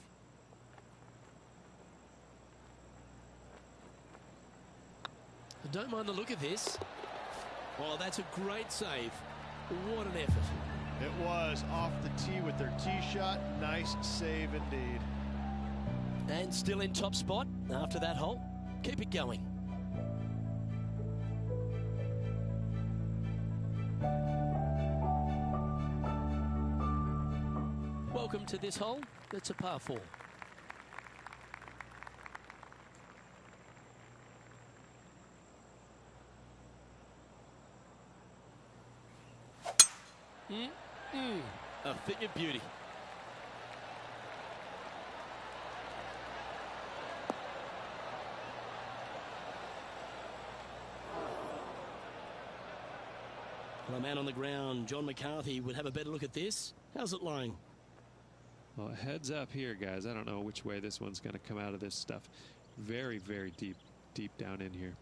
I don't mind the look of this. Oh, that's a great save. What an effort. It was off the tee with their tee shot. Nice save indeed. And still in top spot after that hole. Keep it going. Welcome to this hole. It's a par 4. A thing of beauty. Well, a man on the ground, John McCarthy, would have a better look at this. How's it lying? Well, heads up here, guys. I don't know which way this one's going to come out of this stuff. Very, very deep down in here.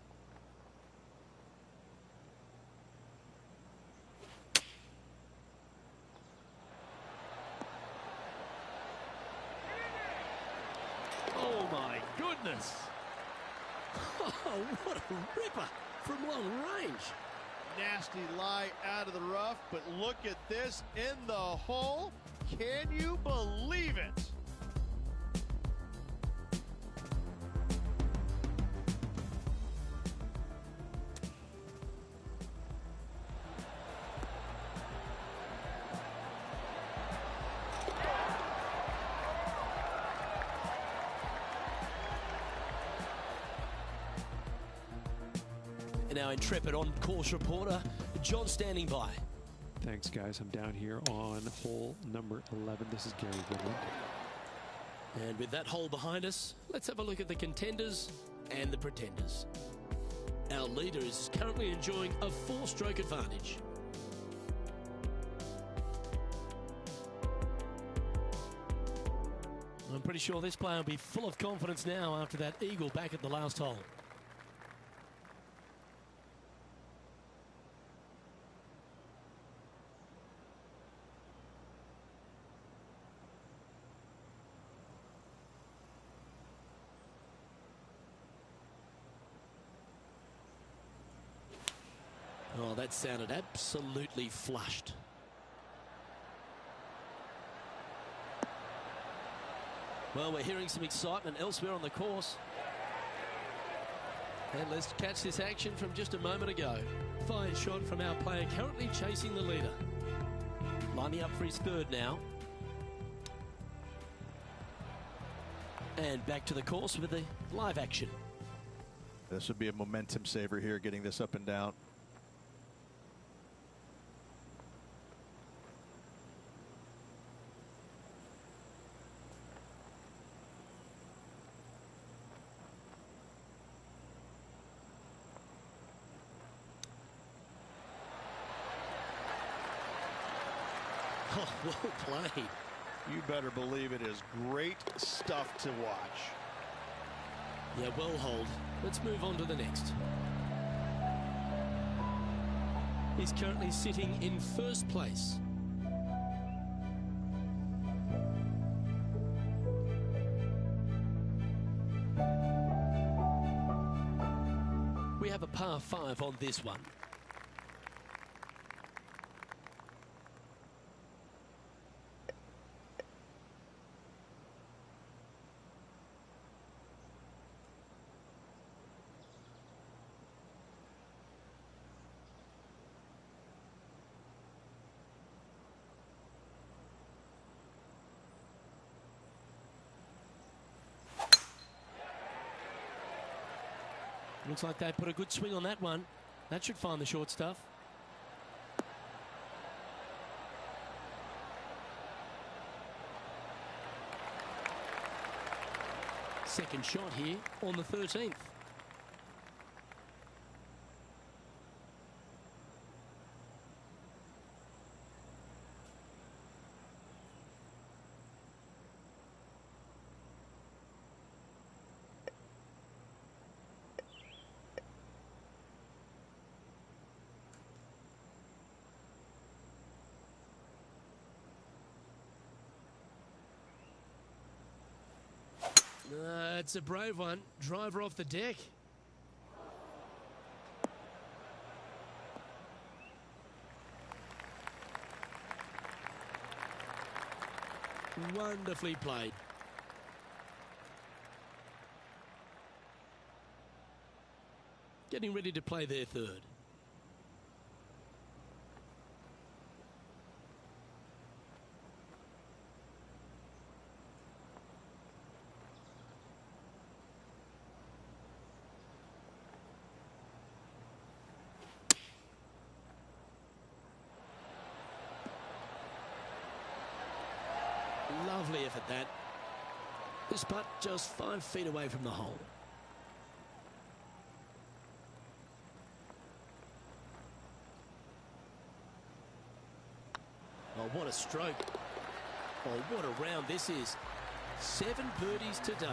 Oh, my goodness. Oh, what a ripper from long range. Nasty lie out of the rough, but look at this in the hole. Can you believe it? And our intrepid on-course reporter, John, standing by. Thanks, guys. I'm down here on hole number 11. This is Gary Woodland. And with that hole behind us, let's have a look at the contenders and the pretenders. Our leader is currently enjoying a 4-stroke advantage. I'm pretty sure this player will be full of confidence now after that eagle back at the last hole. Oh, that sounded absolutely flushed. Well, we're hearing some excitement elsewhere on the course. And let's catch this action from just a moment ago. Fine shot from our player currently chasing the leader. Lining up for his third now. And back to the course with the live action. This would be a momentum saver here, getting this up and down. Oh, well played. You better believe it is great stuff to watch. Yeah, well hold. Let's move on to the next. He's currently sitting in first place. We have a par 5 on this one. Looks like they put a good swing on that one. That should find the short stuff. Second shot here on the 13th. It's a brave one. Driver off the deck. Wonderfully played. Getting ready to play their third. Lovely effort that. This putt just 5 feet away from the hole. Oh, what a stroke. Oh, what a round this is. 7 birdies today.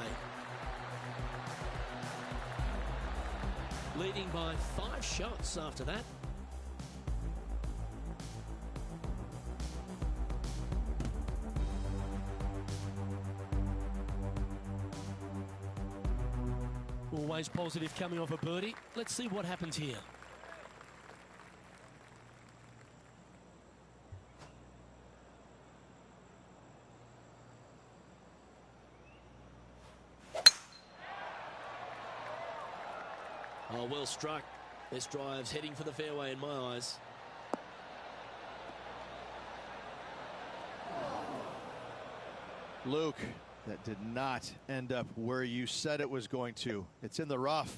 Leading by 5 shots after that. Always positive coming off a birdie. Let's see what happens here. Oh, well struck. This drive's heading for the fairway in my eyes. Luke, that did not end up where you said it was going to. It's in the rough.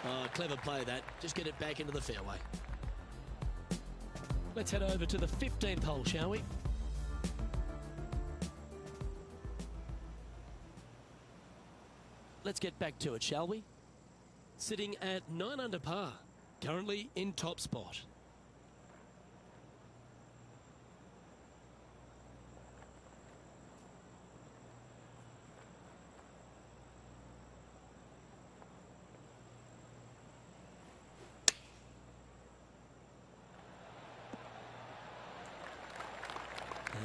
Oh, clever play that. Just get it back into the fairway. Let's head over to the 15th hole, shall we? Let's get back to it, shall we? Sitting at 9 under par, currently in top spot.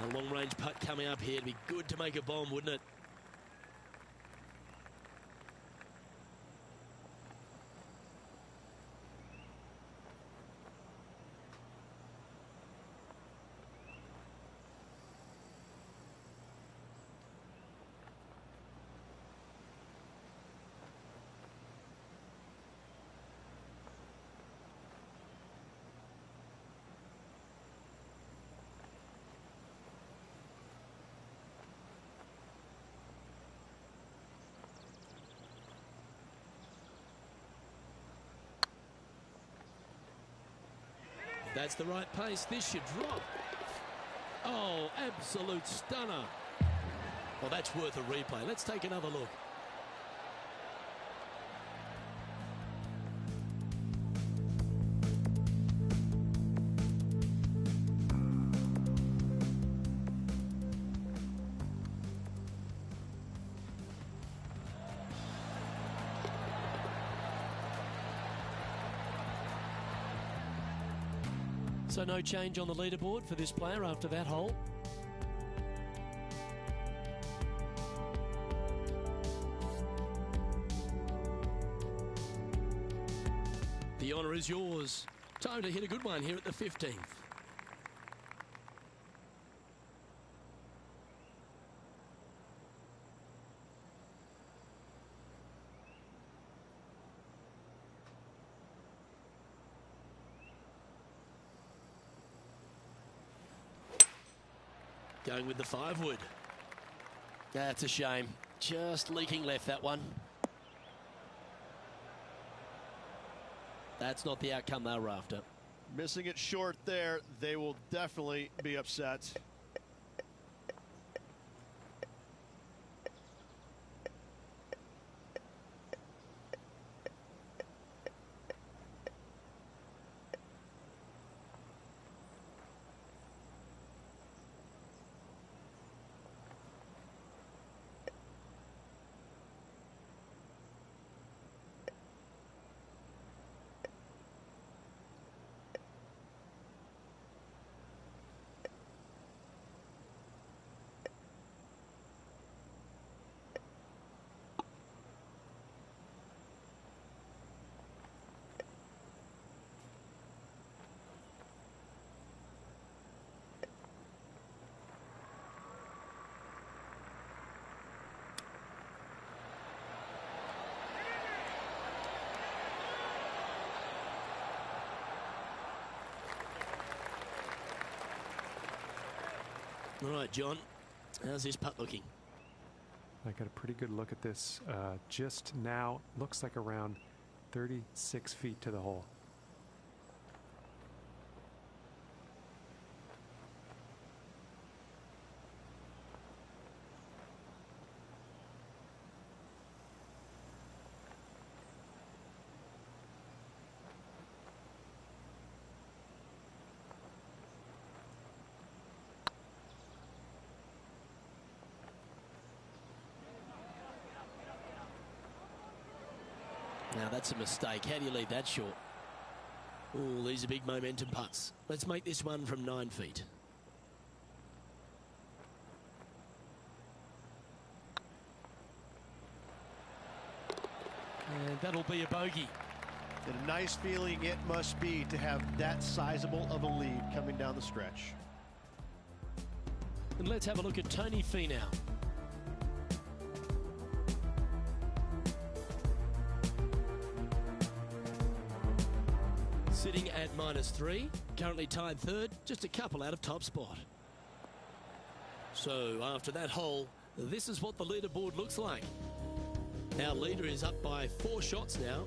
A long-range putt coming up here. It'd be good to make a bomb, wouldn't it? That's the right pace. This should drop. Oh, absolute stunner. Well, that's worth a replay. Let's take another look. So no change on the leaderboard for this player after that hole. The honour is yours. Time to hit a good one here at the 15th. Going with the 5-wood. That's a shame. Just leaking left, that one. That's not the outcome they were after. Missing it short there. They will definitely be upset. All right, John, how's this putt looking? I got a pretty good look at this just now. Looks like around 36 feet to the hole. Now that's a mistake. How do you leave that short? Oh, these are big momentum putts. Let's make this one from 9 feet. And that'll be a bogey. And a nice feeling it must be to have that sizable of a lead coming down the stretch. And let's have a look at Tony Finau. Sitting at -3, currently tied third, just a couple out of top spot. So after that hole, this is what the leaderboard looks like. Our leader is up by 4 shots now.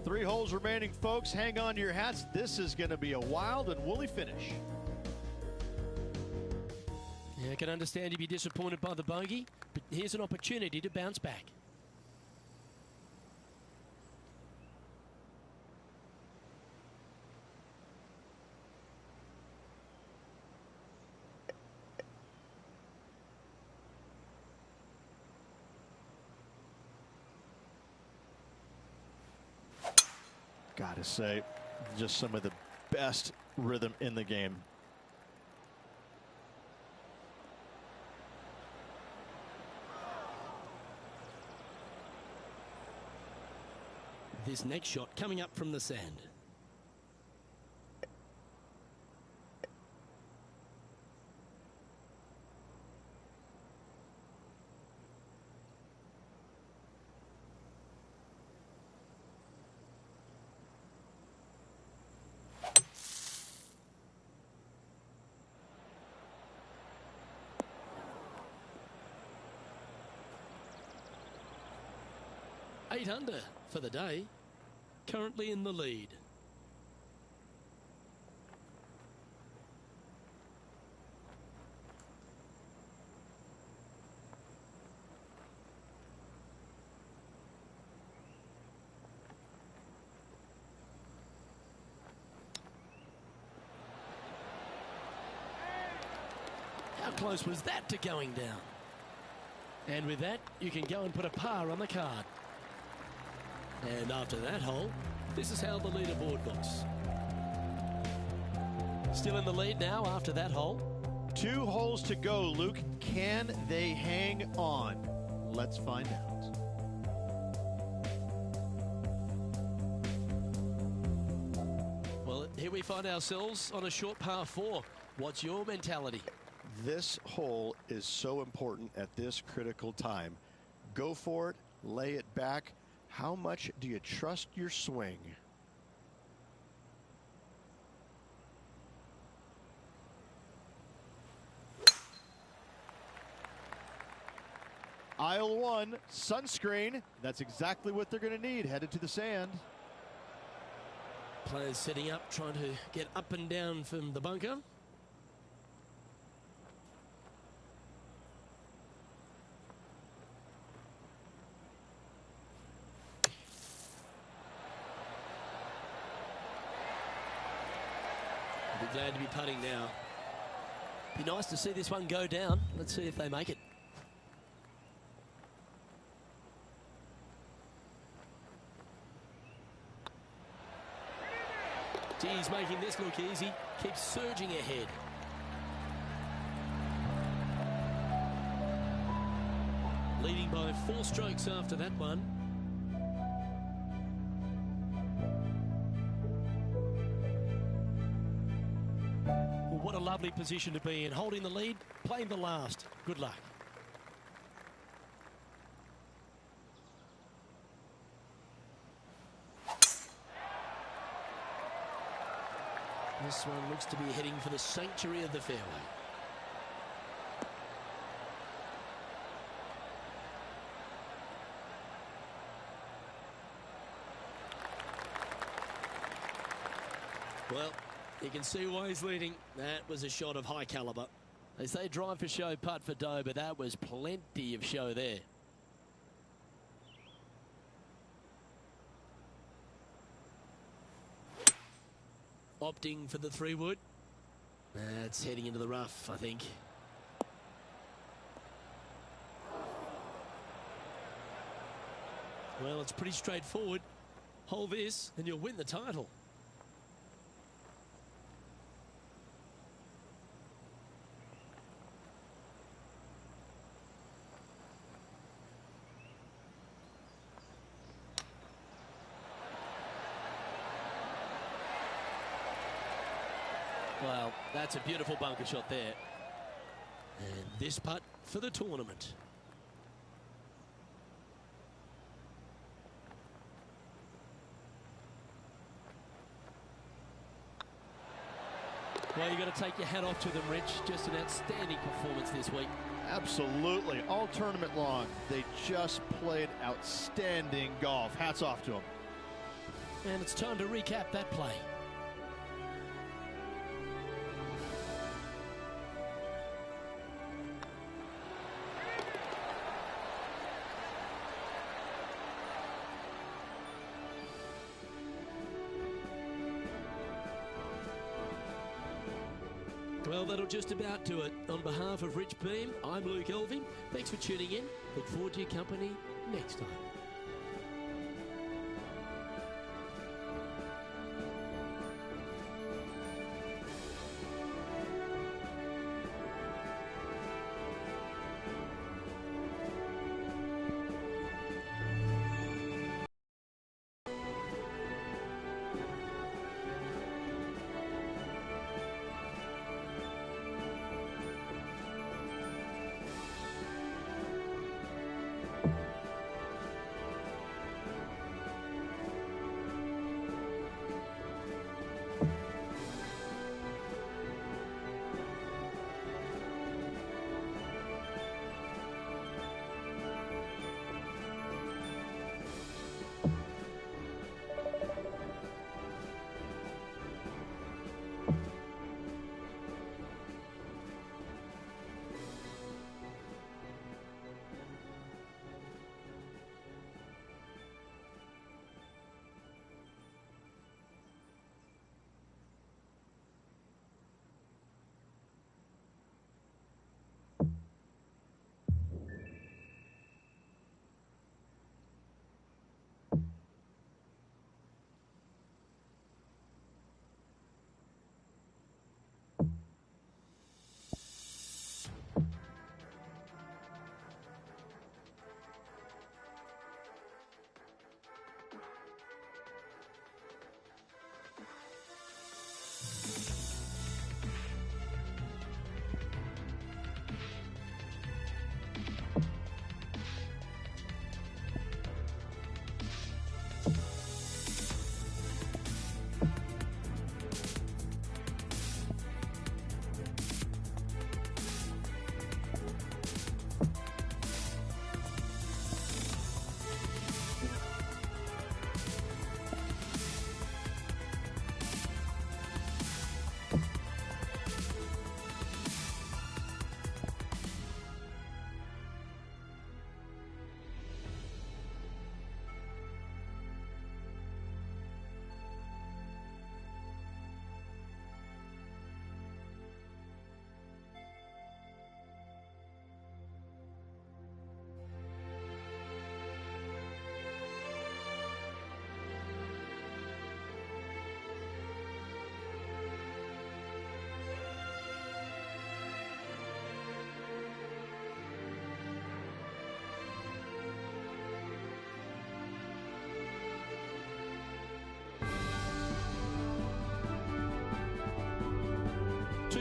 3 holes remaining, folks. Hang on to your hats. This is going to be a wild and woolly finish. Yeah, I can understand you'd be disappointed by the bogey, but here's an opportunity to bounce back. Gotta say, just some of the best rhythm in the game. This next shot coming up from the sand. Eight under for the day, currently in the lead. How close was that to going down? And with that, you can go and put a par on the card. And after that hole, this is how the leaderboard looks. Still in the lead now after that hole. 2 holes to go, Luke. Can they hang on? Let's find out. Well, here we find ourselves on a short par 4. What's your mentality? This hole is so important at this critical time. Go for it, lay it back. How much do you trust your swing? Aisle 1, sunscreen. That's exactly what they're going to need headed to the sand. Players setting up, trying to get up and down from the bunker. Be glad to be putting now. Be nice to see this one go down. Let's see if they make it. He's making this look easy. Keeps surging ahead. Leading by 4 strokes after that one. Well, what a lovely position to be in. Holding the lead, playing the last. Good luck. This one looks to be heading for the sanctuary of the fairway. Well, you can see why he's leading. That was a shot of high caliber. They say drive for show, putt for dough, but that was plenty of show there. Opting for the 3-wood. That's heading into the rough, I think. Well, it's pretty straightforward. Hold this and you'll win the title. Well, that's a beautiful bunker shot there. And this putt for the tournament. Well, you've got to take your hat off to them, Rich. Just an outstanding performance this week. Absolutely. All tournament long, they just played outstanding golf. Hats off to them. And it's time to recap that play. Well, that'll just about do it. On behalf of Rich Beam, I'm Luke Elving. Thanks for tuning in. Look forward to your company next time.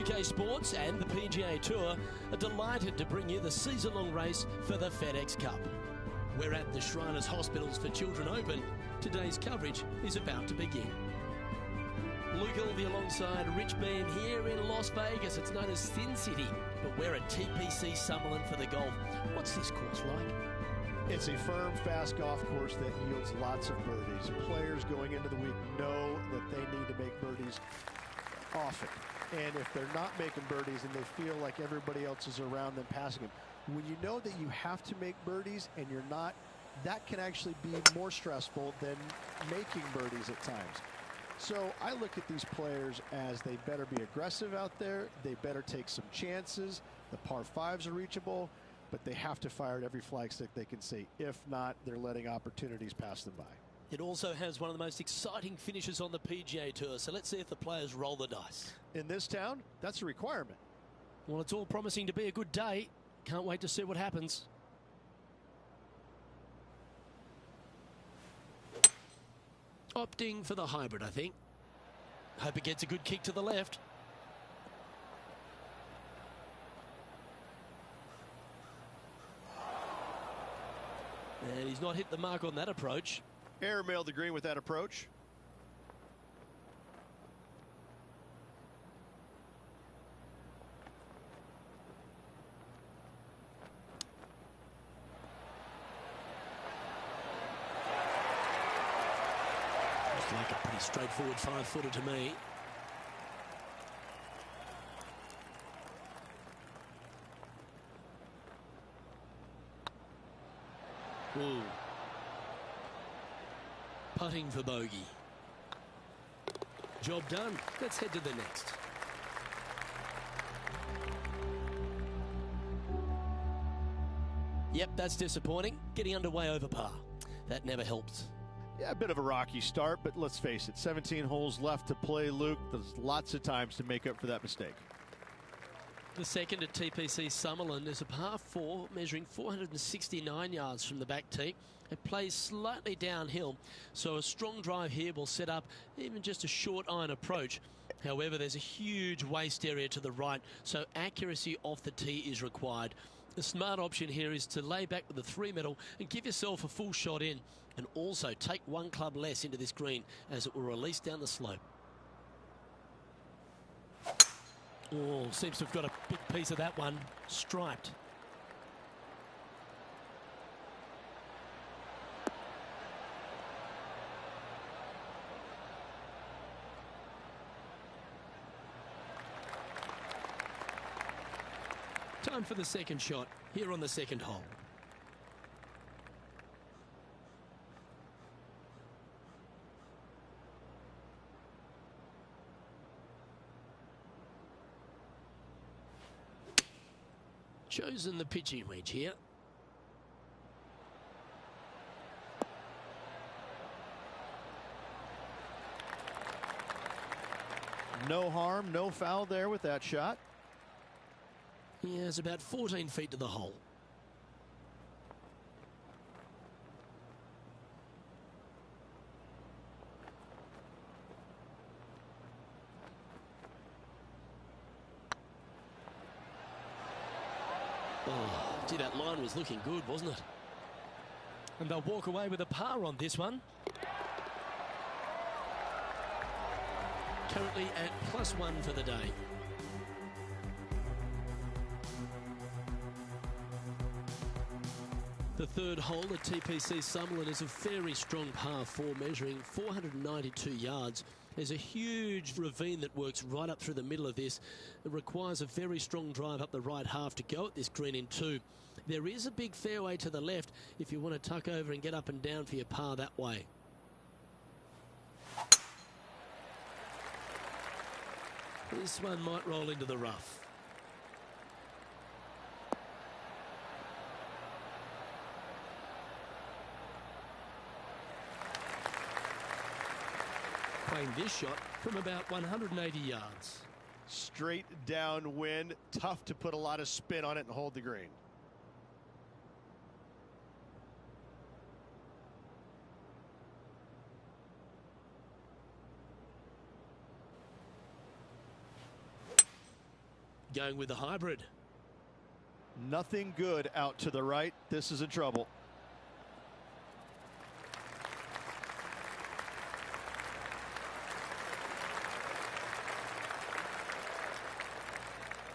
PGA Sports and the PGA Tour are delighted to bring you the season-long race for the FedEx Cup. We're at the Shriners Hospitals for Children Open. Today's coverage is about to begin. Luke Elvey alongside Rich Beam here in Las Vegas. It's known as Sin City, but we're at TPC Summerlin for the golf. What's this course like? It's a firm, fast golf course that yields lots of birdies. Players going into the week know that they need to make birdies often. And if they're not making birdies and they feel like everybody else is around them passing them, when you know that you have to make birdies and you're not, that can actually be more stressful than making birdies at times. So I look at these players as they better be aggressive out there. They better take some chances. The par fives are reachable, but they have to fire at every flagstick they can see. If not, they're letting opportunities pass them by. It also has one of the most exciting finishes on the PGA Tour, so let's see if the players roll the dice. In this town, that's a requirement. Well, it's all promising to be a good day. Can't wait to see what happens. Opting for the hybrid, I think. Hope it gets a good kick to the left. And he's not hit the mark on that approach. Airmailed the green with that approach. Looks like a pretty straightforward 5-footer to me. Ooh. Putting for bogey. Job done. Let's head to the next. Yep, that's disappointing. Getting underway over par. That never helps. Yeah, a bit of a rocky start, but let's face it, 17 holes left to play, Luke. There's lots of times to make up for that mistake. The second at TPC Summerlin is a par 4 measuring 469 yards from the back tee. It plays slightly downhill, so a strong drive here will set up even just a short iron approach. However, there's a huge waste area to the right, so accuracy off the tee is required. The smart option here is to lay back with the 3-metal and give yourself a full shot in, and also take one club less into this green as it will release down the slope. Oh, seems to have got a big piece of that one. Striped. Time for the second shot here on the second hole. Chosen the pitching wedge here. No harm, no foul there with that shot. Yeah, it's about 14 feet to the hole. Oh, gee, that line was looking good, wasn't it? And they'll walk away with a par on this one. Currently at +1 for the day. The third hole at TPC Summerlin is a very strong par 4 measuring 492 yards. There's a huge ravine that works right up through the middle of this. It requires a very strong drive up the right half to go at this green in 2. There is a big fairway to the left if you want to tuck over and get up and down for your par that way. This one might roll into the rough. Playing this shot from about 180 yards. Straight downwind, tough to put a lot of spin on it and hold the green. Going with the hybrid. Nothing good out to the right. This is in trouble.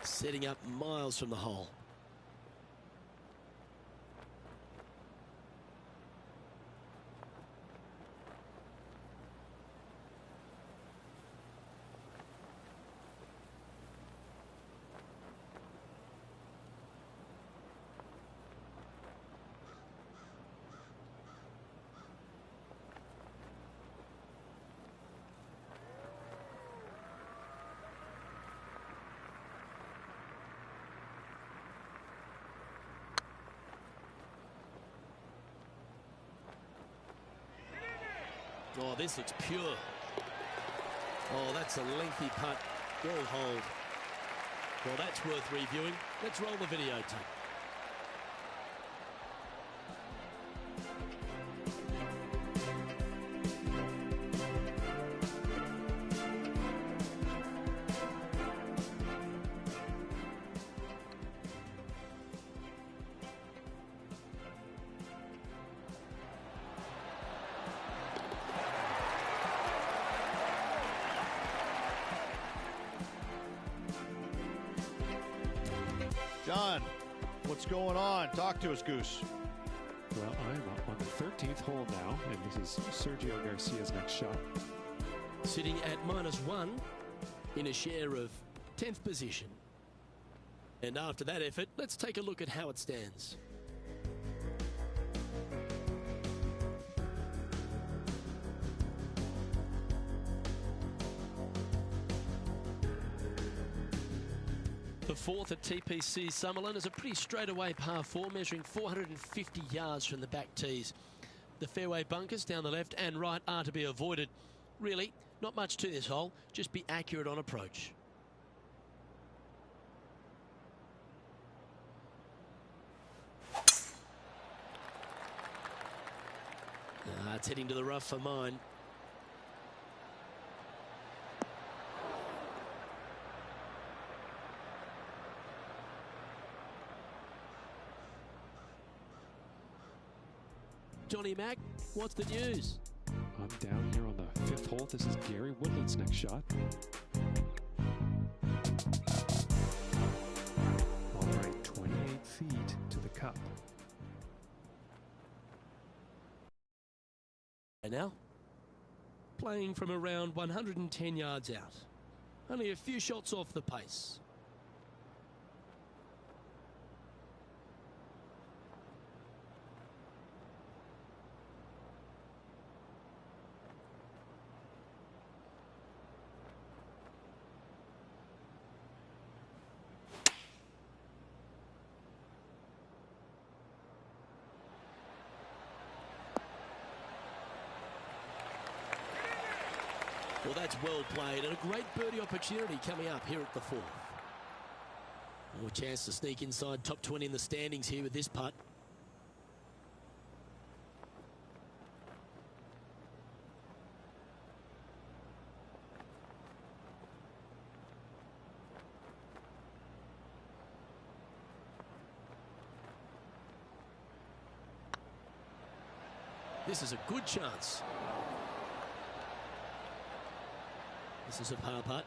Setting up miles from the hole. Oh, this looks pure. Oh, that's a lengthy putt. Well hold. Well, that's worth reviewing. Let's roll the videotape. John, what's going on? Talk to us, Goose. Well, I'm up on the 13th hole now, and this is Sergio Garcia's next shot. Sitting at -1 in a share of 10th position. And after that effort, let's take a look at how it stands. The fourth at TPC Summerlin is a pretty straightaway par 4, measuring 450 yards from the back tees. The fairway bunkers down the left and right are to be avoided. Really, not much to this hole, just be accurate on approach. It's heading to the rough for mine. Johnny Mack, what's the news? I'm down here on the 5th hole. This is Gary Woodland's next shot. All right, 28 feet to the cup. And now, playing from around 110 yards out. Only a few shots off the pace. Well, that's well played and a great birdie opportunity coming up here at the 4th. More chance to sneak inside top 20 in the standings here with this putt. This is a good chance. This is a par putt.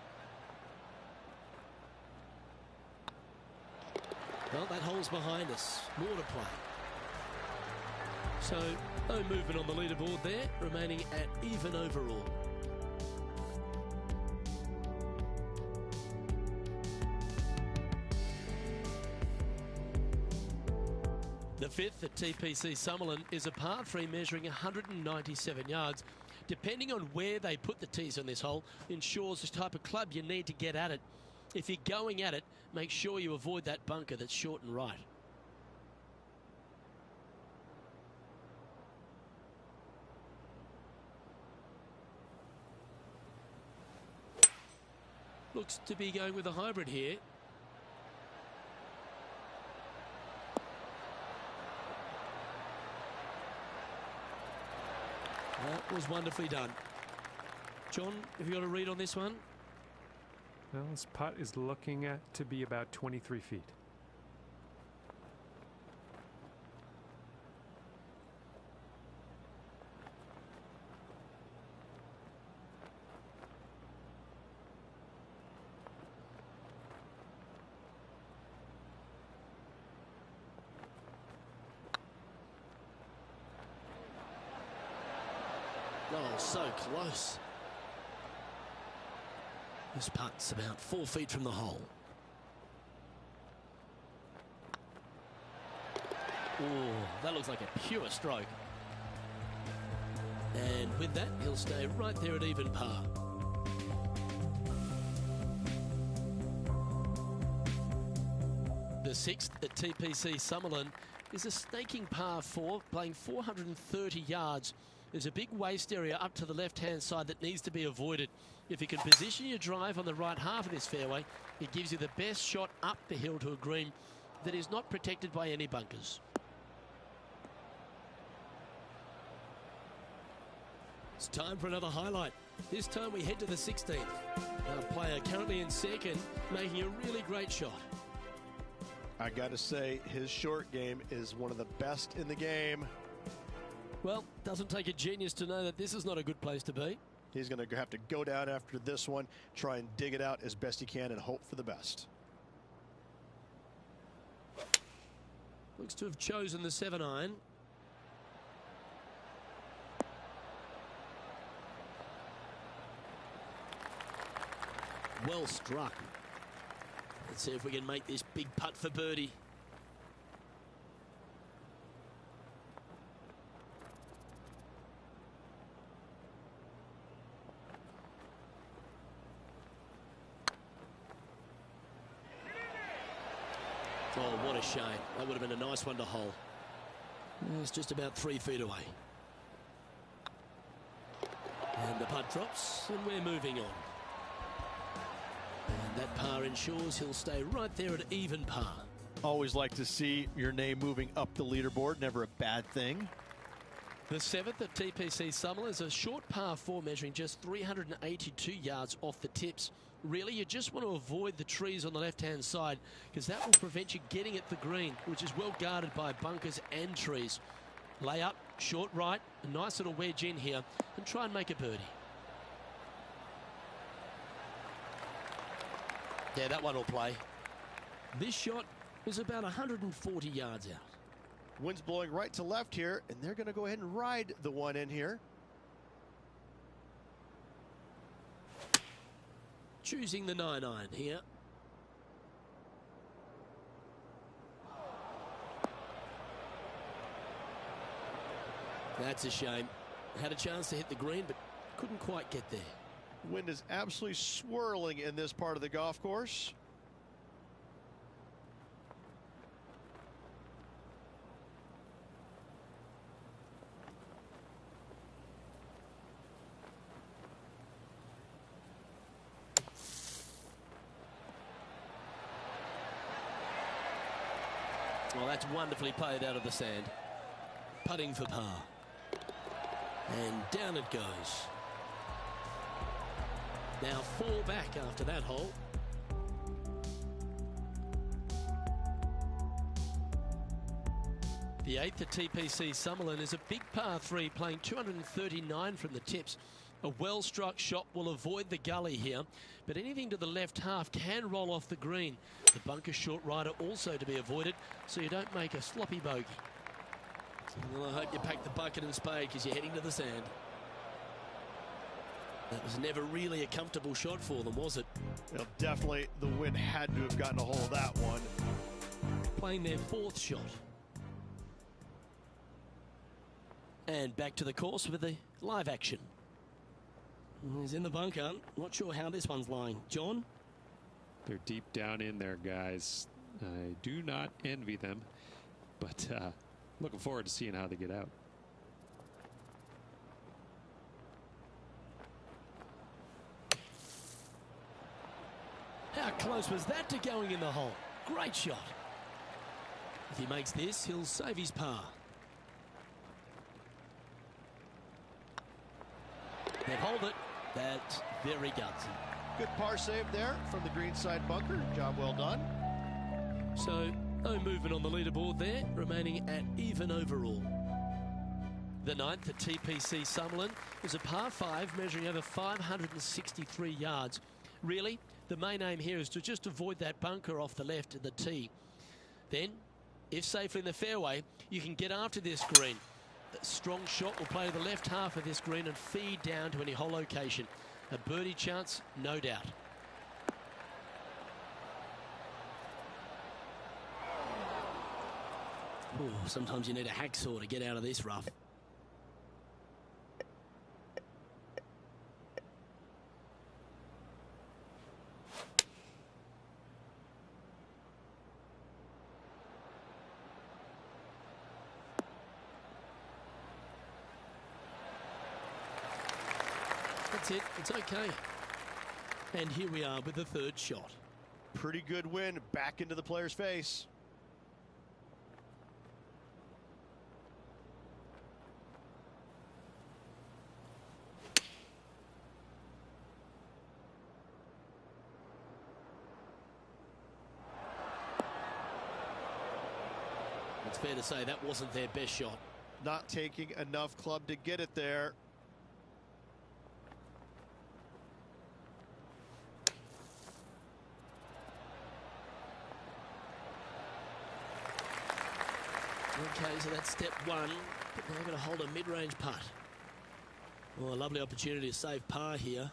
Well, that hole's behind us. More to play. So, no movement on the leaderboard there, remaining at even overall. The 5th at TPC Summerlin is a par 3 measuring 197 yards. Depending on where they put the tees on this hole ensures the type of club you need to get at it. If you're going at it, make sure you avoid that bunker that's short and right. Looks to be going with a hybrid here. That was wonderfully done. John, have you got a read on this one? Well, this putt is looking at to be about 23 feet. Oh, so close. This putt's about 4 feet from the hole. Oh, that looks like a pure stroke. And with that, he'll stay right there at even par. The 6th at TPC Summerlin is a staking par 4, playing 430 yards There's a big waste area up to the left-hand side that needs to be avoided. If you can position your drive on the right half of this fairway, it gives you the best shot up the hill to a green that is not protected by any bunkers. It's time for another highlight. This time we head to the 16th. Our player currently in second, making a really great shot. I got to say, his short game is one of the best in the game. Well, doesn't take a genius to know that this is not a good place to be. He's going to have to go down after this one, try and dig it out as best he can and hope for the best. Looks to have chosen the 7-iron. Well struck. Let's see if we can make this big putt for birdie. Oh, what a shame. That would have been a nice one to hole. It's just about 3 feet away. And the putt drops, and we're moving on. And that par ensures he'll stay right there at even par. Always like to see your name moving up the leaderboard. Never a bad thing. The 7th at TPC Summerlin is a short par 4 measuring just 382 yards off the tips. Really, you just want to avoid the trees on the left-hand side because that will prevent you getting at the green, which is well guarded by bunkers and trees. Lay up, short right, a nice little wedge in here, and try and make a birdie. Yeah, that one will play. This shot is about 140 yards out. Wind's blowing right to left here, and they're going to go ahead and ride the one in here. Choosing the 9-iron here. That's a shame. Had a chance to hit the green, but couldn't quite get there. Wind is absolutely swirling in this part of the golf course. Well, that's wonderfully played out of the sand. Putting for par. And down it goes. Now 4 back after that hole. The 8th at TPC Summerlin is a big par 3 playing 239 from the tips. A well-struck shot will avoid the gully here, but anything to the left half can roll off the green. The bunker short rider also to be avoided, so you don't make a sloppy bogey. Well, I hope you pack the bucket and spade because you're heading to the sand. That was never really a comfortable shot for them, was it? Well, definitely the wind had to have gotten a hold of that one. Playing their 4th shot. And back to the course with the live action. He's in the bunker. Not sure how this one's lying. John? They're deep down in there, guys. I do not envy them, but looking forward to seeing how they get out. How close was that to going in the hole? Great shot. If he makes this, he'll save his par. They've held it. That's very gutsy. Good par save there from the greenside bunker. Job well done. So, no movement on the leaderboard there, remaining at even overall. The 9th at TPC Summerlin is a par 5 measuring over 563 yards. Really, the main aim here is to just avoid that bunker off the left of the tee. Then, if safely in the fairway, you can get after this green. A strong shot will play to the left half of this green and feed down to any hole location. A birdie chance, no doubt. Ooh, sometimes you need a hacksaw to get out of this rough. That's it. It's okay. And here we are with the third shot. Pretty good win back into the player's face. It's fair to say that wasn't their best shot. Not taking enough club to get it there. Okay, so that's step one. But now going to hold a mid-range putt. Well, a lovely opportunity to save par here.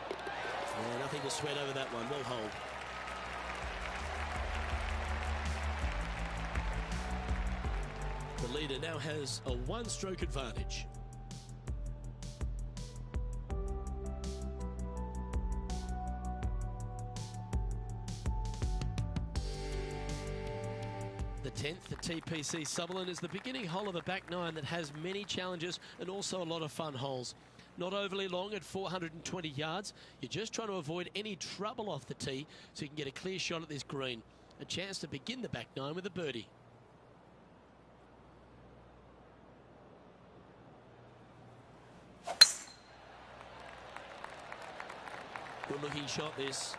Yeah, nothing to sweat over that one. Well hold. The leader now has a one-stroke advantage. The 10th, the TPC Sutherland, is the beginning hole of the back nine that has many challenges and also a lot of fun holes. Not overly long at 420 yards. You're just trying to avoid any trouble off the tee so you can get a clear shot at this green. A chance to begin the back nine with a birdie. Good looking shot this.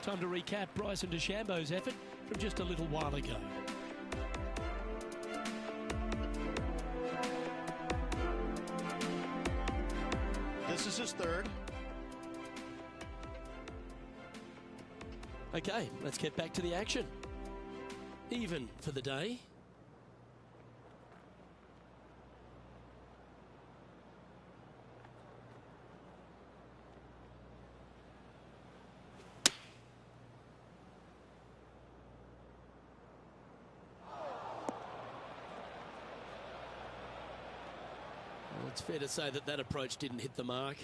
Time to recap Bryson DeChambeau's effort from just a little while ago. This is his third. Okay, let's get back to the action. Even for the day. It's fair to say that that approach didn't hit the mark.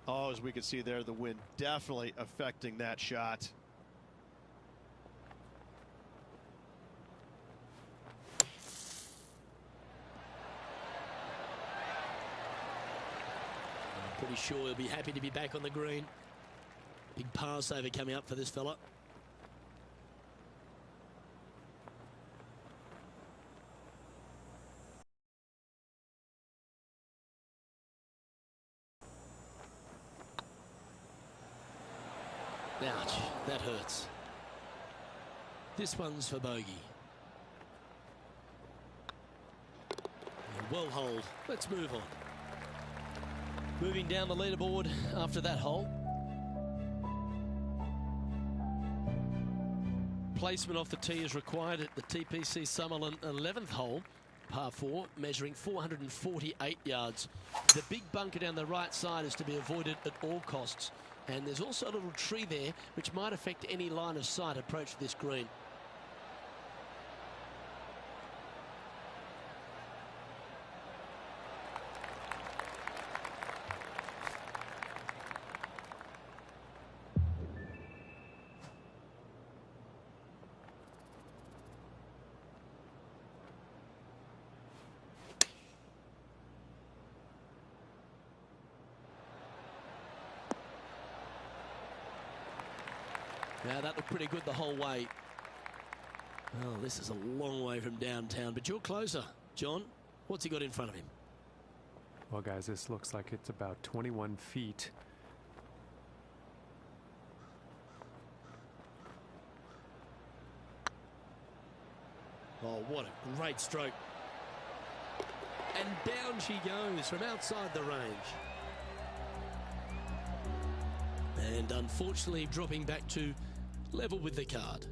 Oh, as we can see there, the wind definitely affecting that shot. I'm pretty sure he'll be happy to be back on the green. Big par saver coming up for this fella. Ouch, that hurts. This one's for bogey. Well hold. Let's move on. Moving down the leaderboard after that hole. Placement off the tee is required at the TPC Sutherland 11th hole, par 4, measuring 448 yards. The big bunker down the right side is to be avoided at all costs. And there's also a little tree there which might affect any line of sight approach to this green. Now that looked pretty good the whole way. Well, this is a long way from downtown, but you're closer. John, what's he got in front of him? Well, guys, this looks like it's about 21 feet. Oh, what a great stroke. And down she goes from outside the range. And unfortunately dropping back to level with the card.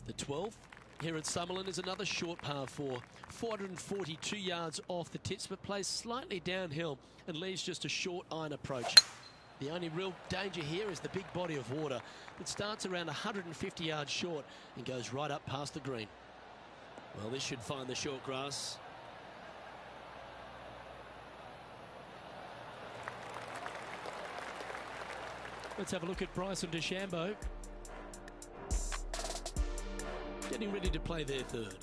The 12th here at Sutherland is another short par 4. 442 yards off the tips, but plays slightly downhill and leaves just a short iron approach. The only real danger here is the big body of water that starts around 150 yards short and goes right up past the green. Well, this should find the short grass. Let's have a look at Bryson DeChambeau. Getting ready to play their third.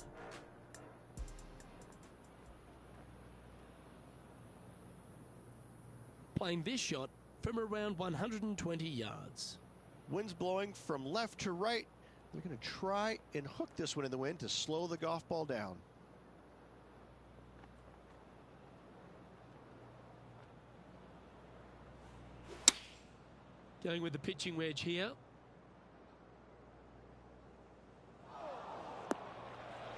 Playing this shot from around 120 yards. Wind's blowing from left to right. They're going to try and hook this one in the wind to slow the golf ball down. Going with the pitching wedge here.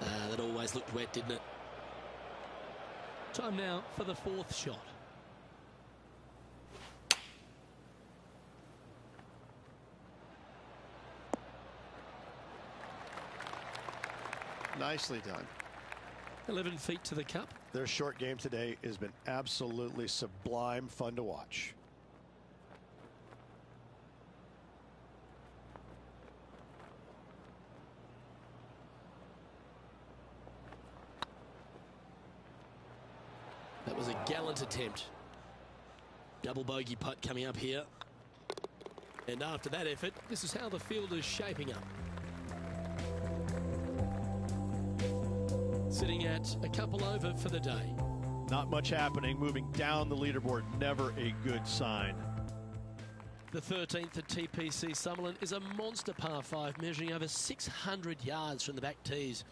That always looked wet, didn't it? Time now for the fourth shot. Nicely done. 11 feet to the cup. Their short game today has been absolutely sublime fun to watch. That was a gallant attempt. Double bogey putt coming up here. And after that effort, this is how the field is shaping up. Sitting at a couple over for the day. Not much happening. Moving down the leaderboard, never a good sign. The 13th at TPC Summerlin is a monster par 5 measuring over 600 yards from the back tees.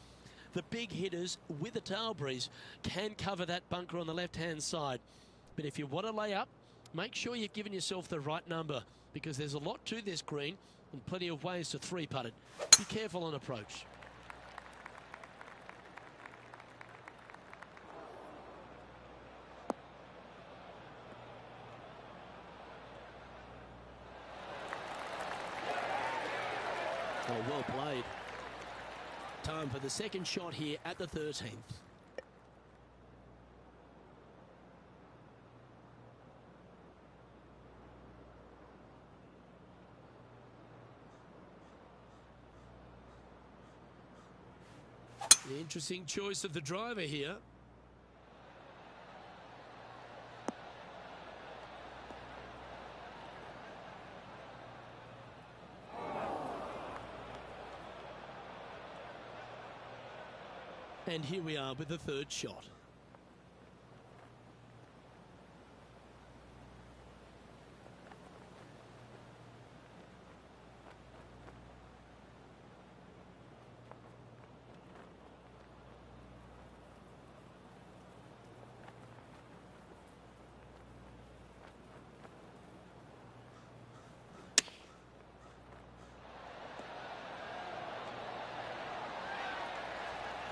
The big hitters with a tail breeze can cover that bunker on the left-hand side. But if you want to lay up, make sure you've given yourself the right number, because there's a lot to this green and plenty of ways to three-putt it. Be careful on approach. Oh, well played. Time for the second shot here at the 13th. The interesting choice of the driver here. And here we are with the third shot.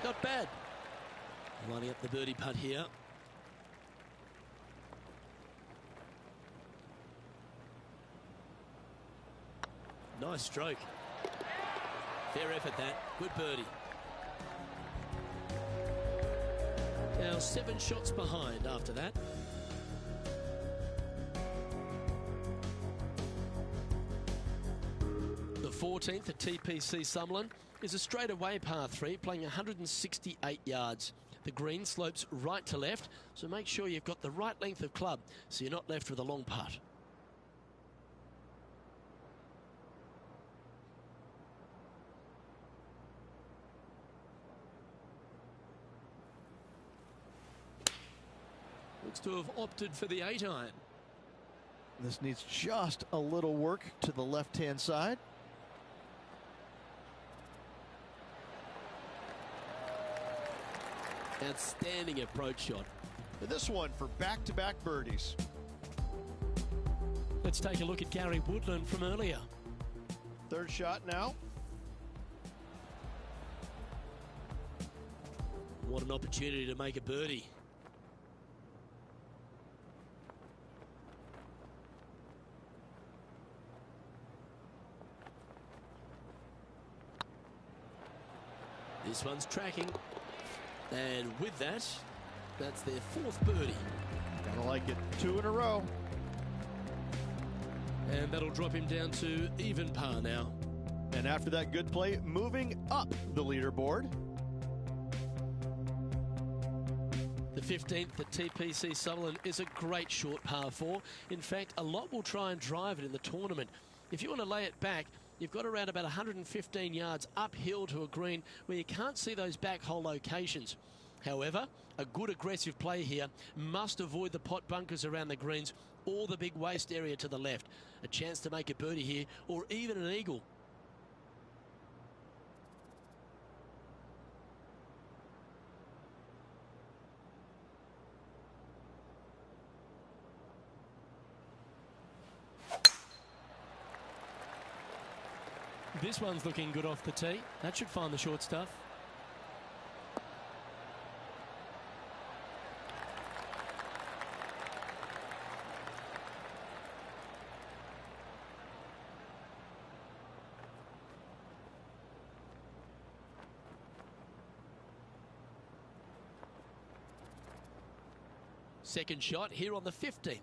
Not bad. Lining up the birdie putt here. Nice stroke. Fair effort that. Good birdie. Now 7 shots behind after that. The 14th at TPC Summerlin is a straightaway par 3 playing 168 yards. The green slopes right to left, so make sure you've got the right length of club so you're not left with a long putt. Looks to have opted for the 8-iron. This needs just a little work to the left-hand side. Outstanding approach shot. And this one for back-to-back birdies. Let's take a look at Gary Woodland from earlier. Third shot now. What an opportunity to make a birdie. This one's tracking. And with that, that's their 4th birdie. Gotta like it. 2 in a row. And that'll drop him down to even par now. And after that good play, moving up the leaderboard. The 15th at TPC Sutherland is a great short par 4. In fact, a lot will try and drive it in the tournament. If you want to lay it back, you've got around about 115 yards uphill to a green where you can't see those back hole locations. However, a good aggressive play here must avoid the pot bunkers around the greens or the big waste area to the left. A chance to make a birdie here or even an eagle. This one's looking good off the tee. That should find the short stuff. Second shot here on the 15th.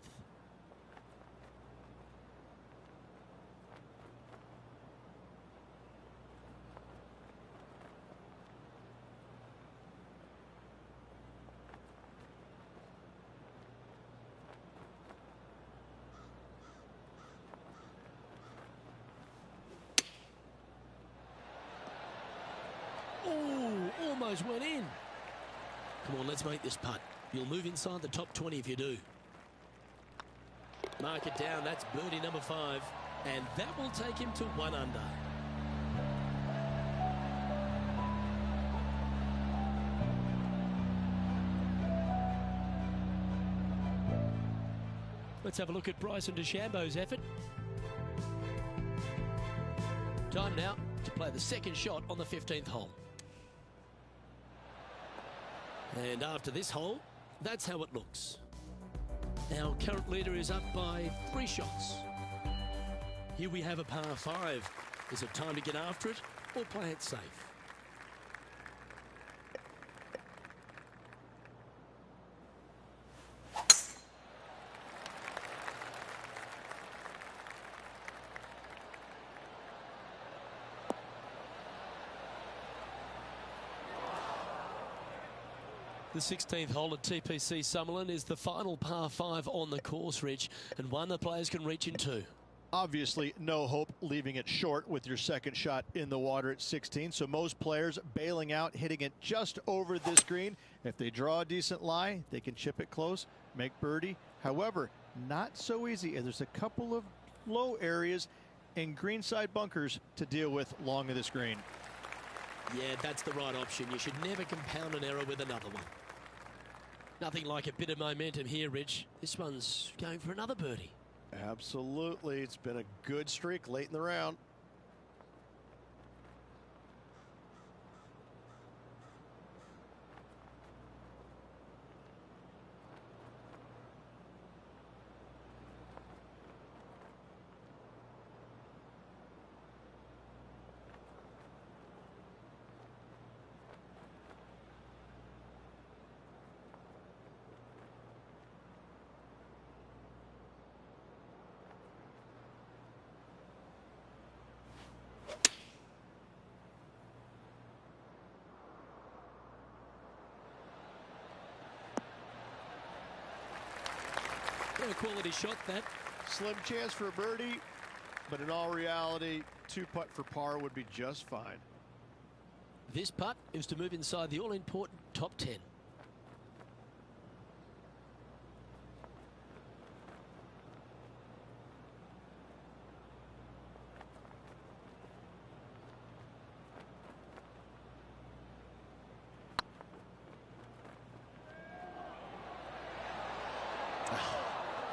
Oh, almost went in. Come on, let's make this putt. You'll move inside the top 20 if you do. Mark it down. That's birdie number 5. And that will take him to 1 under. Let's have a look at Bryson DeChambeau's effort. Time now to play the second shot on the 15th hole. And after this hole, that's how it looks. Our current leader is up by 3 shots. Here we have a par 5. Is it time to get after it or play it safe? The 16th hole at TPC Summerlin is the final par 5 on the course, Rich, and one the players can reach into. Obviously, no hope leaving it short with your second shot in the water at 16. So most players bailing out, hitting it just over this green. If they draw a decent lie, they can chip it close, make birdie. However, not so easy. And there's a couple of low areas and greenside bunkers to deal with long of this green. Yeah, that's the right option. You should never compound an error with another one. Nothing like a bit of momentum here, Rich. This one's going for another birdie. Absolutely. It's been a good streak late in the round. A quality shot, that. Slim chance for a birdie, but in all reality, 2-putt for par would be just fine. This putt is to move inside the all-important top 10.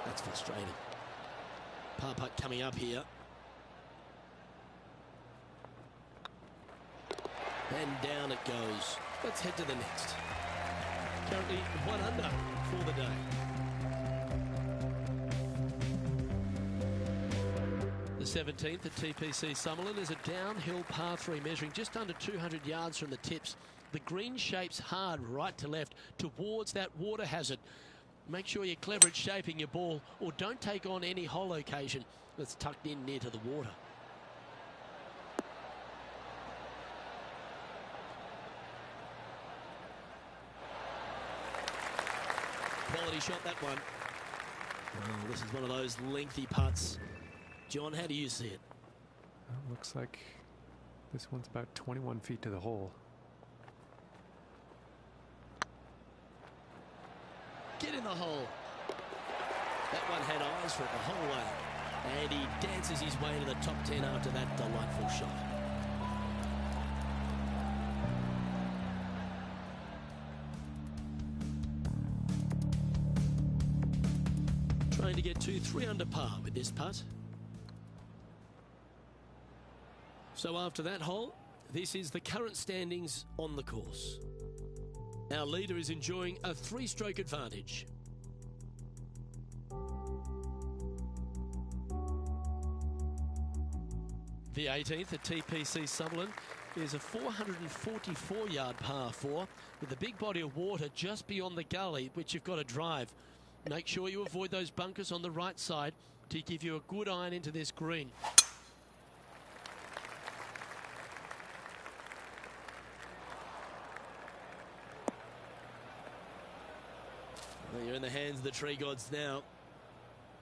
That's frustrating. Par putt coming up here. And down it goes. Let's head to the next. Currently 1 under for the day. The 17th at TPC Summerlin is a downhill par 3 measuring just under 200 yards from the tips. The green shapes hard right to left towards that water hazard. Make sure you're clever at shaping your ball or don't take on any hole location that's tucked in near to the water. tee shot, that one. Oh, this is one of those lengthy putts. John, how do you see it? Well, looks like this one's about 21 feet to the hole. Get in the hole. That one had eyes for it the whole way. And he dances his way to the top 10 after that delightful shot. Trying to get to 3 under par with this putt. So after that hole, this is the current standings on the course. Our leader is enjoying a 3-stroke advantage. The 18th at TPC Sutherland is a 444-yard par 4 with a big body of water just beyond the gully, which you've got to drive. Make sure you avoid those bunkers on the right side to give you a good iron into this green. Well, you're in the hands of the tree gods now.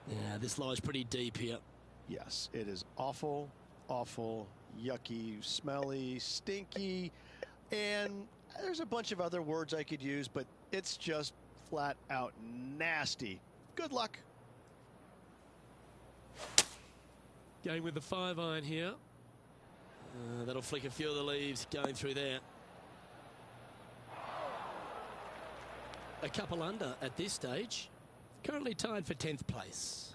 Yeah, this lies pretty deep here. Yes, it is awful, awful, yucky, smelly, stinky, and there's a bunch of other words I could use, but it's just flat out nasty. Good luck. Going with the 5-iron here. That'll flick a few of the leaves going through there. A couple under at this stage. Currently tied for 10th place.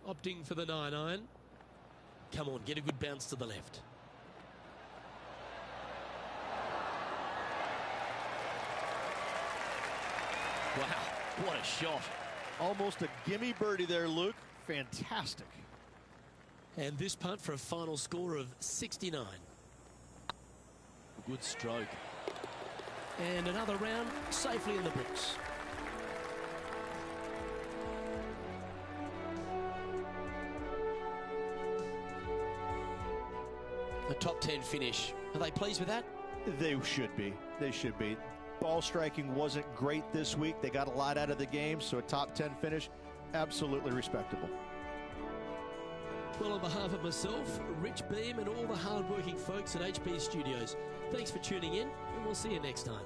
Opting for the 9-iron. Come on, get a good bounce to the left. Wow, what a shot. Almost a gimme birdie there, Luke. Fantastic. And this putt for a final score of 69. Good stroke. And another round safely in the books. A top 10 finish. Are they pleased with that? They should be. They should be. Ball striking wasn't great this week. They got a lot out of the game, so a top 10 finish, absolutely respectable. Well, on behalf of myself, Rich Beam, and all the hard-working folks at HB Studios, thanks for tuning in, and we'll see you next time.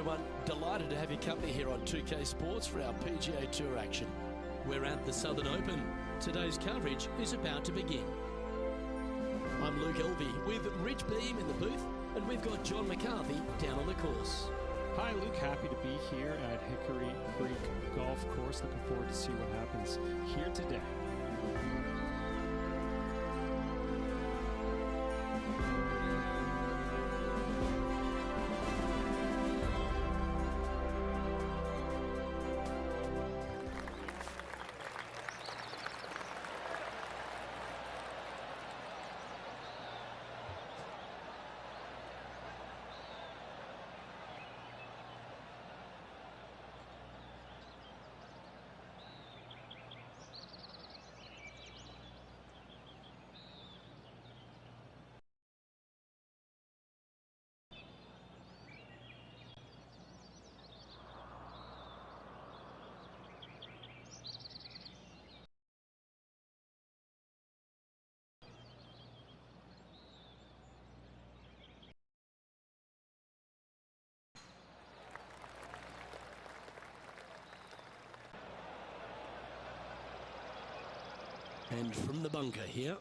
everyone. Delighted to have your company here on 2K Sports for our PGA Tour action. We're at the Southern Open. Today's coverage is about to begin. I'm Luke Elvey with Rich Beam in the booth, and we've got John McCarthy down on the course. Hi, Luke. Happy to be here at Hickory Creek Golf Course. Looking forward to see what happens here today. And from the bunker here.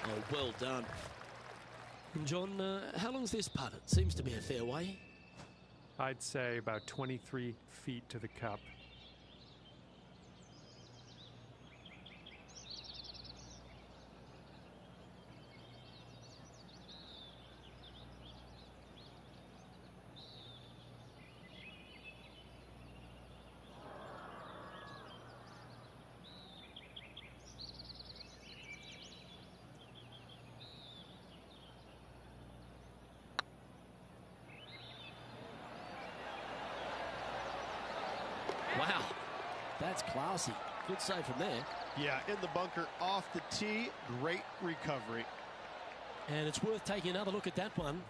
Oh, well done. And John, how long's this putt? It seems to be a fair way. I'd say about 23 feet to the cup. Wow, that's classy. Good save from there. Yeah, in the bunker, off the tee, great recovery. And it's worth taking another look at that one.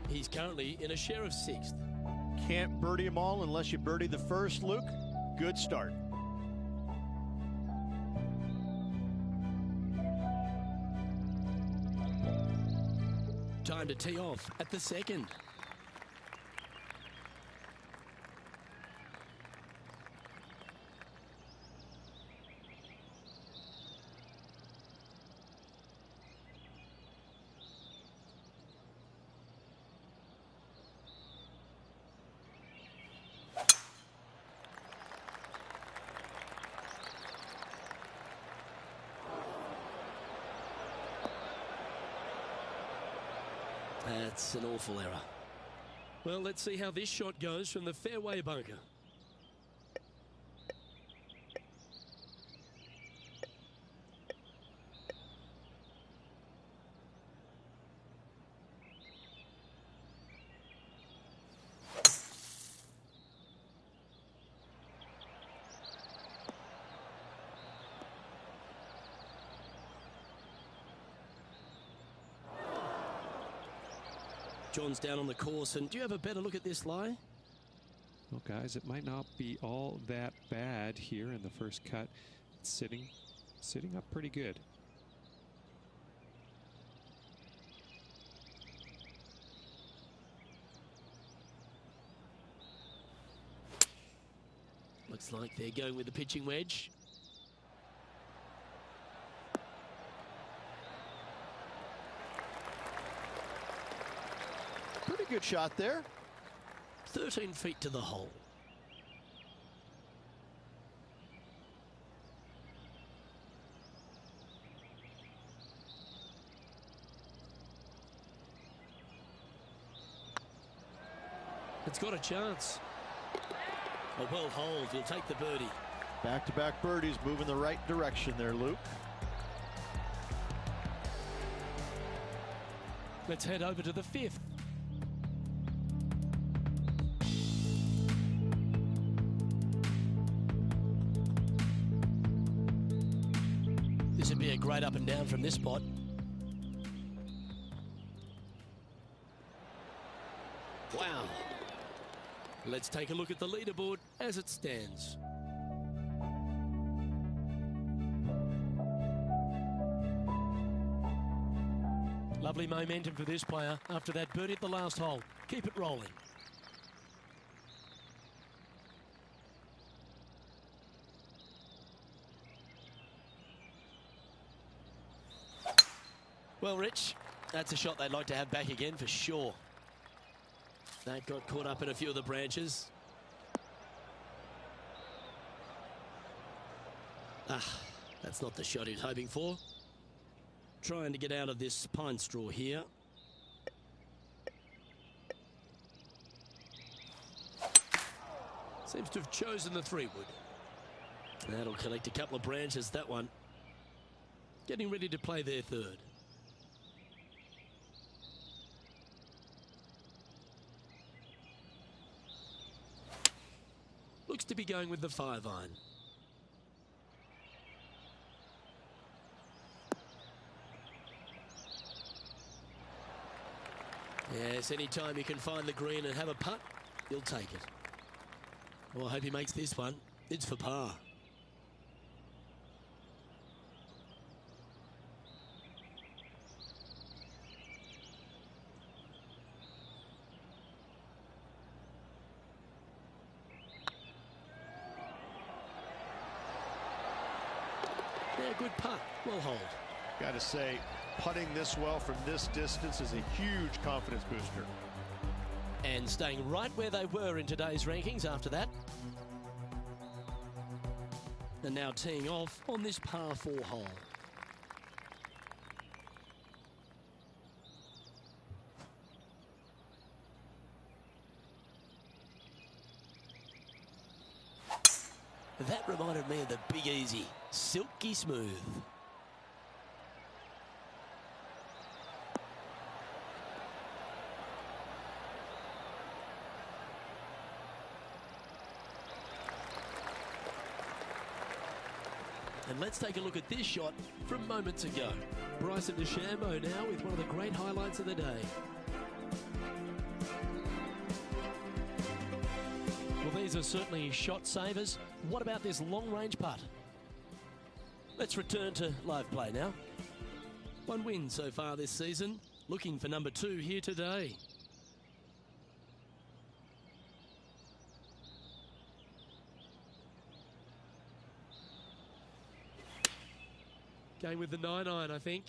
He's currently in a share of 6th. Can't birdie them all unless you birdie the first, Luke. Good start. Time to tee off at the 2nd. That's an awful error. Well, let's see how this shot goes from the fairway bunker. John's down on the course, and do you have a better look at this lie? Well, guys, it might not be all that bad here in the first cut. It's sitting up pretty good. Looks like they're going with the pitching wedge. Pretty good shot there. 13 feet to the hole. It's got a chance. A well hold. He'll take the birdie. Back-to-back birdies, moving the right direction there, Luke. Let's head over to the 5th. This would be a great up and down from this spot. Wow. Let's take a look at the leaderboard as it stands. Lovely momentum for this player after that birdie at the last hole. Keep it rolling. Well, Rich, that's a shot they'd like to have back again for sure. That got caught up in a few of the branches. That's not the shot he was hoping for. Trying to get out of this pine straw here. Seems to have chosen the 3-wood. That'll collect a couple of branches, that one. Getting ready to play their 3rd. Looks to be going with the 5-iron. Yes, anytime you can find the green and have a putt, you'll take it. Well, I hope he makes this one. It's for par. Yeah, good putt. Well hold. Got to say, putting this well from this distance is a huge confidence booster. And staying right where they were in today's rankings after that. And now teeing off on this par 4 hole. That reminded me of the Big Easy. Silky smooth. And let's take a look at this shot from moments ago. Bryson DeChambeau now with one of the great highlights of the day. Well, these are certainly shot savers. What about this long-range putt? Let's return to live play now. 1 win so far this season. Looking for number 2 here today. Going with the 9-iron, I think.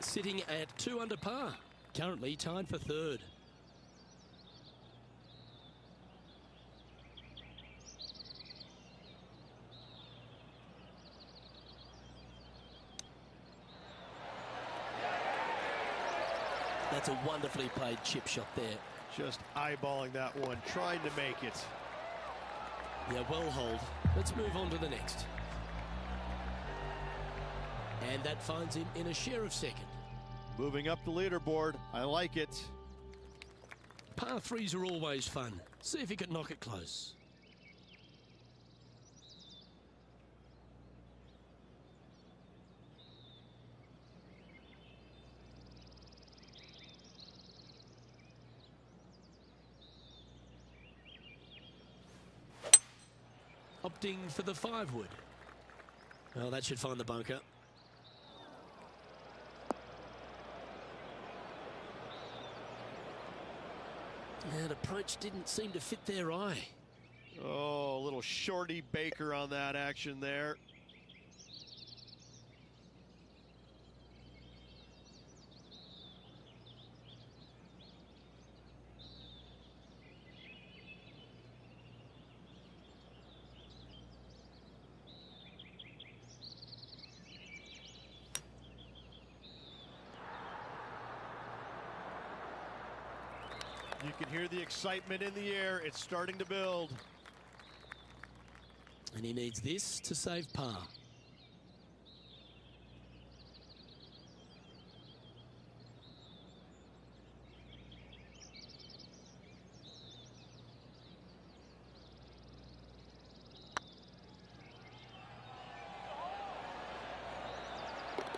Sitting at 2 under par. Currently tied for 3rd. That's a wonderfully played chip shot there. Just eyeballing that one, trying to make it. Yeah, well hold. Let's move on to the next. And that finds him in a share of 2nd. Moving up the leaderboard. I like it. Par 3s are always fun. See if he can knock it close. Opting for the 5-wood. Well, that should find the bunker. That approach didn't seem to fit their eye. Oh, a little shorty Baker on that action there. can hear the excitement in the air. It's starting to build. And he needs this to save par.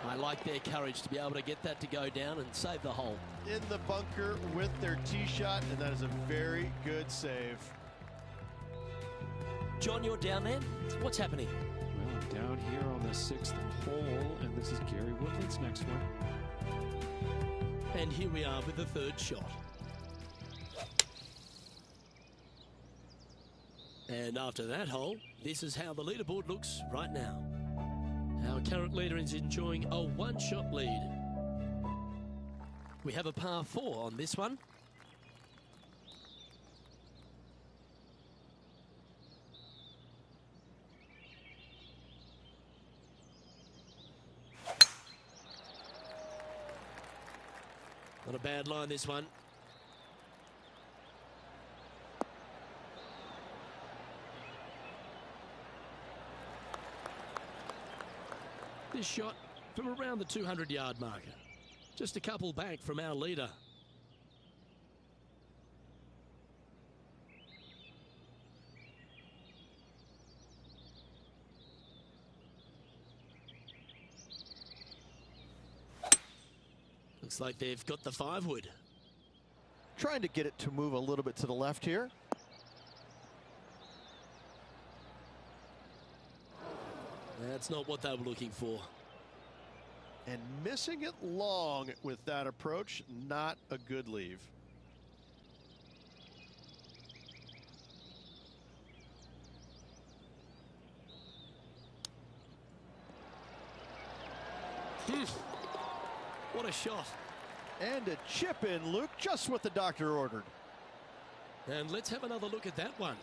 I like their courage to be able to get that to go down and save the hole. In the bunker with their tee shot, and that is a very good save. John, you're down there. What's happening? Well, I'm down here on the 6th hole, and this is Gary Woodland's next one. And here we are with the third shot. And after that hole, this is how the leaderboard looks right now. Our current leader is enjoying a one-shot lead. We have a par 4 on this one. Not a bad line, this one. This shot from around the 200-yard marker. Just a couple back from our leader. Looks like they've got the 5-wood. Trying to get it to move a little bit to the left here. That's not what they were looking for. And missing it long with that approach, not a good leave. What a shot. And a chip in, Luke, just what the doctor ordered. And let's have another look at that one.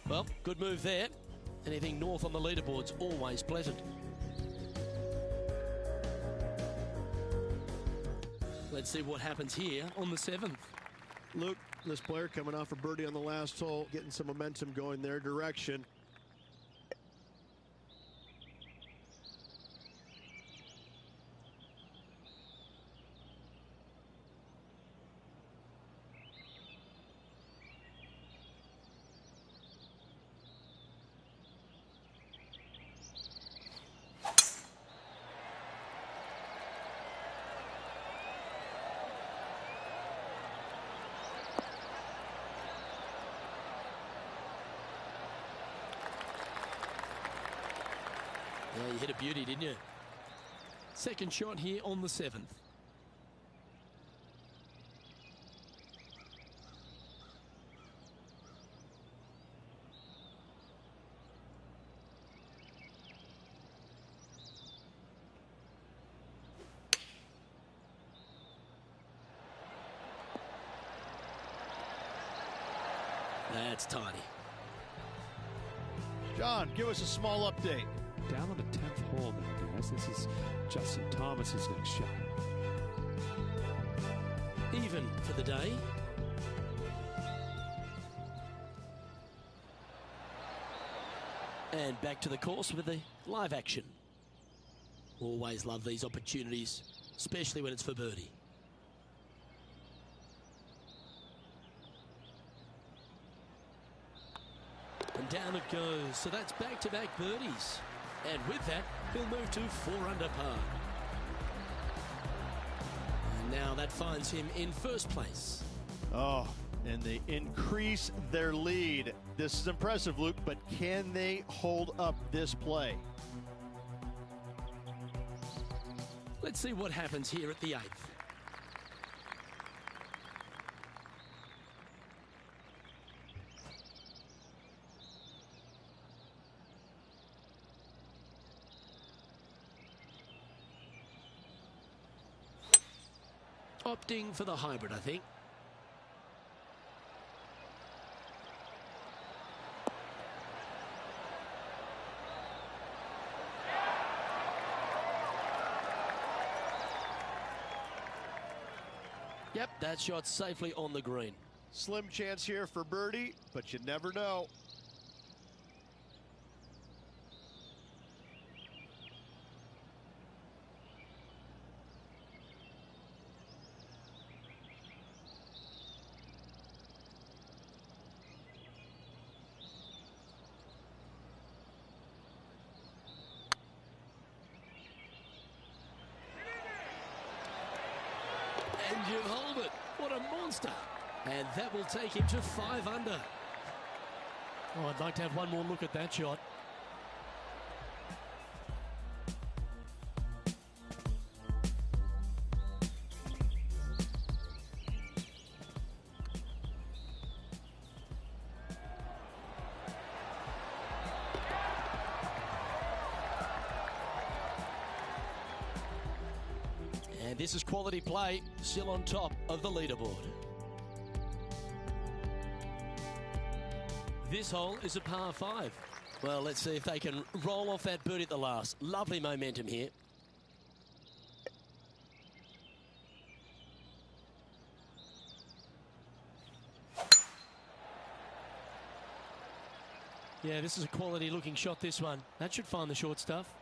Well, good move there. Anything north on the leaderboard's always pleasant. Let's see what happens here on the 7th. Luke, this player coming off a birdie on the last hole, getting some momentum going their direction. Yeah, you hit a beauty, didn't you? Second shot here on the 7th. That's tidy. John, give us a small update. Down on the 10th hole now, guys. This is Justin Thomas's next shot. Even for the day. And back to the course with the live action. Always love these opportunities, especially when it's for birdie. And down it goes. So that's back-to-back birdies. And with that, he'll move to 4 under par. And now that finds him in first place. Oh, and they increase their lead. This is impressive, Luke, but can they hold up this play? Let's see what happens here at the 8th. opting for the hybrid, I think. Yep, that shot safely on the green. Slim chance here for birdie, but you never know. And you hold it. What a monster. And that will take him to 5 under. Oh, I'd like to have one more look at that shot. And this is quality play, still on top of the leaderboard. This hole is a par 5. Well, let's see if they can roll off that birdie at the last. Lovely momentum here. Yeah, this is a quality looking shot, this one. That should find the short stuff.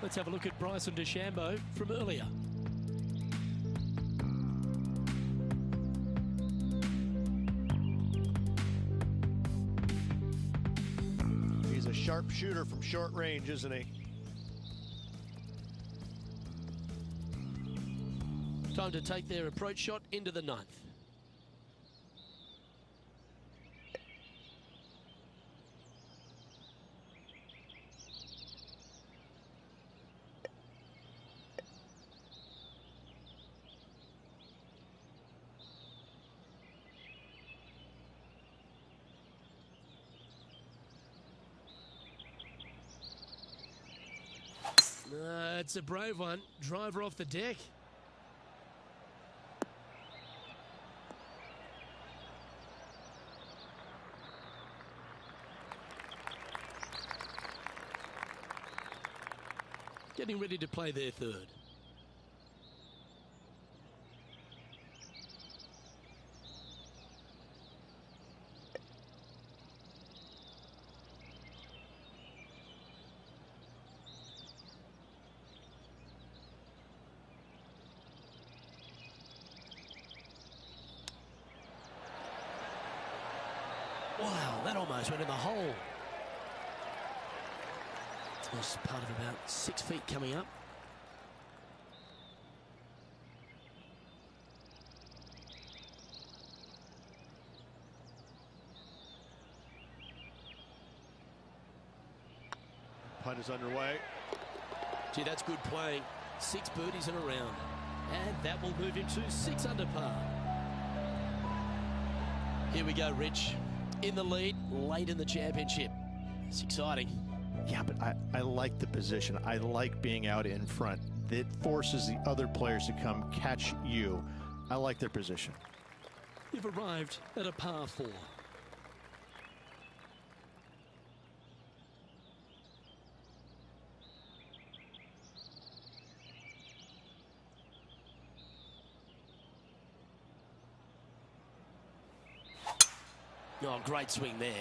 Let's have a look at Bryson DeChambeau from earlier. He's a sharp shooter from short range, isn't he? Time to take their approach shot into the 9th. It's a brave one. Driver off the deck. Getting ready to play their 3rd. Wow, that almost went in the hole. There's part of about 6 feet coming up. Putt is underway. Gee, that's good playing. 6 birdies in a round. And that will move him to 6 under par. Here we go, Rich. In the lead, late in the championship. It's exciting. Yeah, but I like the position. I like being out in front. It forces the other players to come catch you. I like their position. You've arrived at a par 4. Oh, great swing there.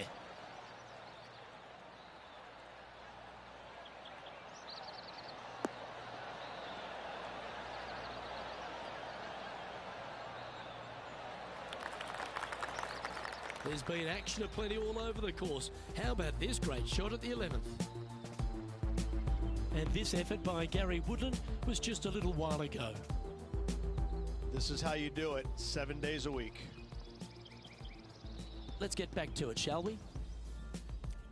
There's been action aplenty all over the course. How about this great shot at the 11th? And this effort by Gary Woodland was just a little while ago. This is how you do it 7 days a week. Let's get back to it, shall we?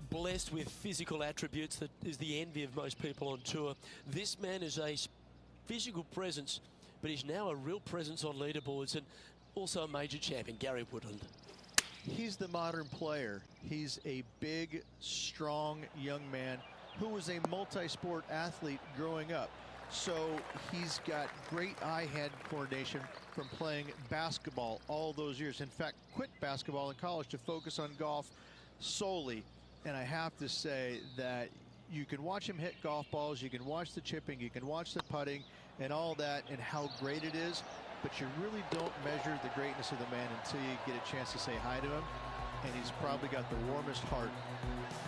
Blessed with physical attributes that is the envy of most people on tour. This man is a physical presence, but he's now a real presence on leaderboards and also a major champion, Gary Woodland. He's the modern player. He's a big, strong young man who was a multi-sport athlete growing up. So he's got great eye-hand coordination from playing basketball all those years. In fact, quit basketball in college to focus on golf solely. And I have to say that you can watch him hit golf balls, you can watch the chipping, you can watch the putting and all that and how great it is, but you really don't measure the greatness of the man until you get a chance to say hi to him. And he's probably got the warmest heart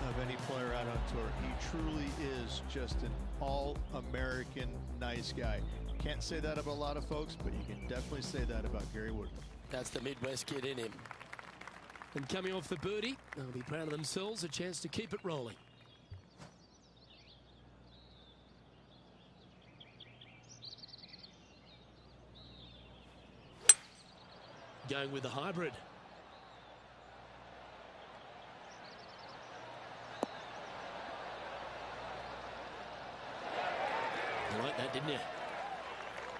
of any player out on tour. He truly is just an all-American nice guy. Can't say that about a lot of folks, but you can definitely say that about Gary Woodland. That's the Midwest kid in him. And coming off the birdie, they'll be proud of themselves, a chance to keep it rolling. Going with the hybrid. You like that, didn't you?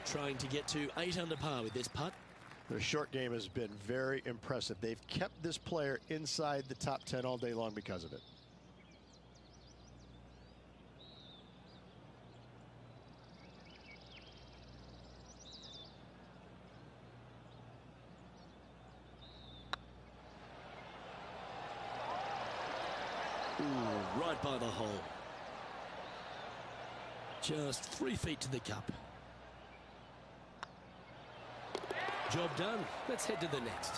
Trying to get to 8 under par with this putt. Their short game has been very impressive. They've kept this player inside the top 10 all day long because of it. Ooh, right by the hole. Just 3 feet to the cup. Job done. Let's head to the next.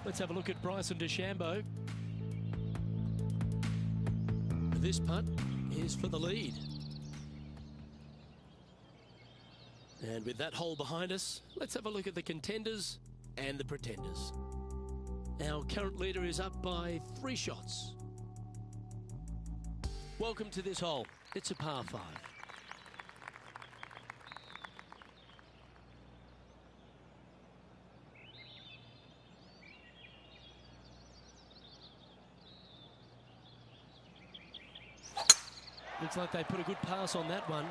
Let's have a look at Bryson DeChambeau. This putt is for the lead. And with that hole behind us, let's have a look at the contenders and the pretenders. Our current leader is up by 3 shots. Welcome to this hole. It's a par 5. Looks like they put a good pass on that one.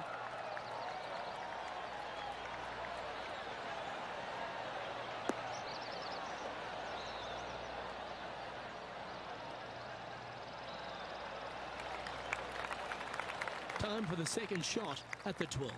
Time for the second shot at the 12.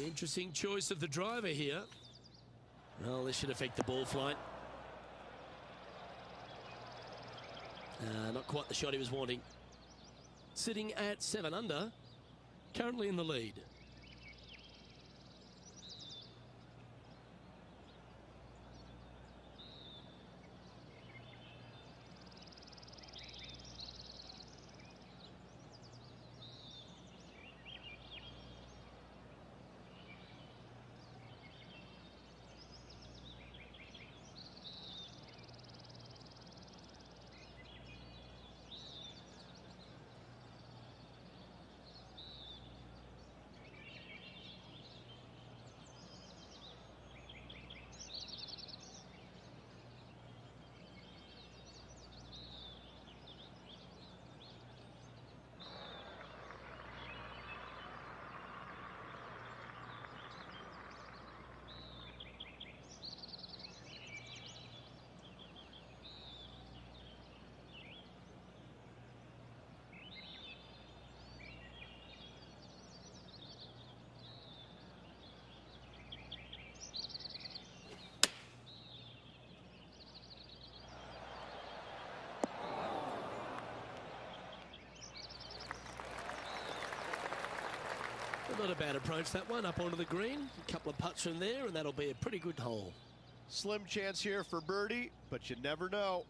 Interesting choice of the driver here. Well, this should affect the ball flight. Not quite the shot he was wanting. Sitting at 7 under, currently in the lead. Not a bad approach, that one, up onto the green. A couple of putts from there, and that'll be a pretty good hole. Slim chance here for birdie, but you never know.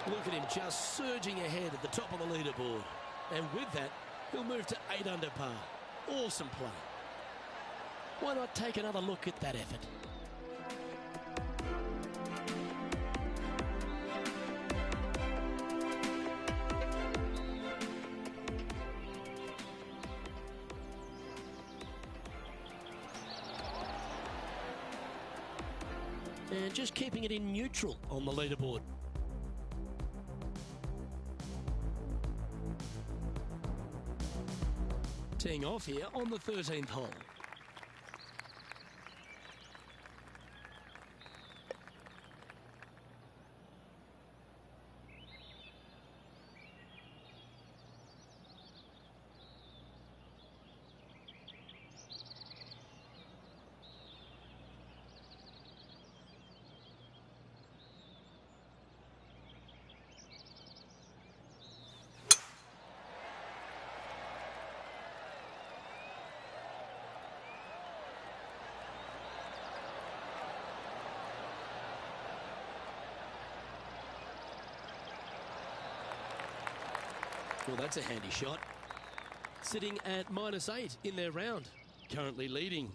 Look at him just surging ahead at the top of the leaderboard. And with that, he'll move to 8 under par. Awesome play. Why not take another look at that effort? And just keeping it in neutral on the leaderboard. Teeing off here on the 13th hole. Well, that's a handy shot. Sitting at -8 in their round. Currently leading.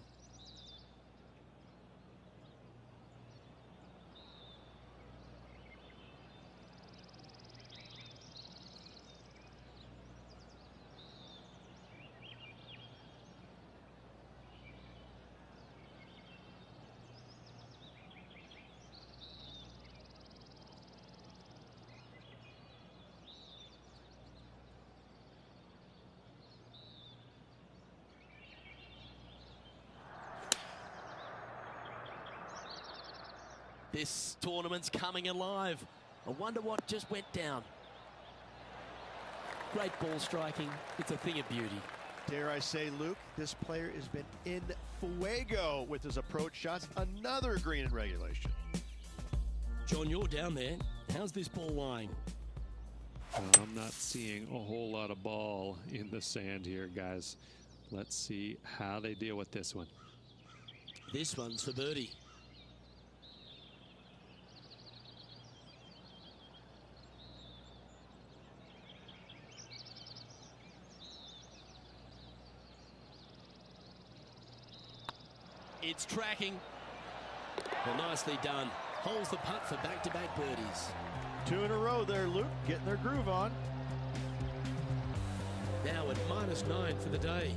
This tournament's coming alive. I wonder what just went down. Great ball striking. It's a thing of beauty. Dare I say, Luke, this player has been in fuego with his approach shots. Another green in regulation. John, you're down there. How's this ball lying? I'm not seeing a whole lot of ball in the sand here, guys. Let's see how they deal with this one. This one's for birdie. It's tracking. Well, nicely done. Holds the putt for back-to-back birdies. 2 in a row there, Luke, getting their groove on. Now at -9 for the day.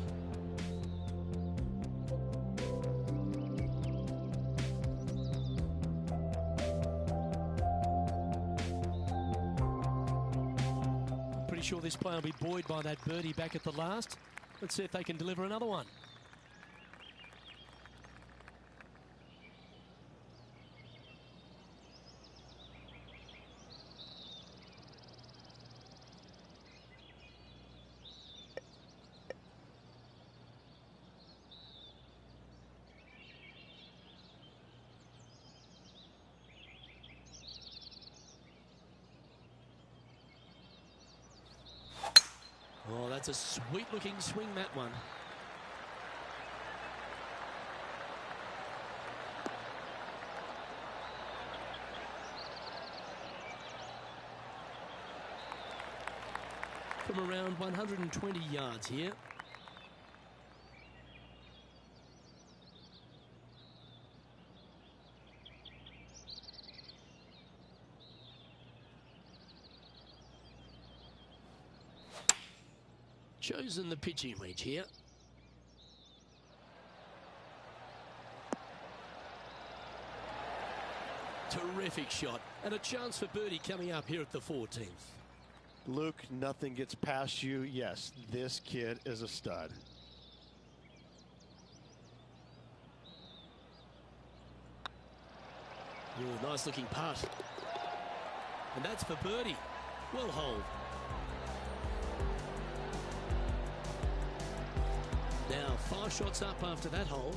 Pretty sure this player will be buoyed by that birdie back at the last. Let's see if they can deliver another one. Oh, that's a sweet-looking swing, that one. From around 120 yards here. Chosen the pitching wedge here. Terrific shot, and a chance for birdie coming up here at the 14th. Luke, nothing gets past you. Yes, this kid is a stud. Ooh, nice looking putt. And that's for birdie. Well holed. Now 5 shots up after that hole.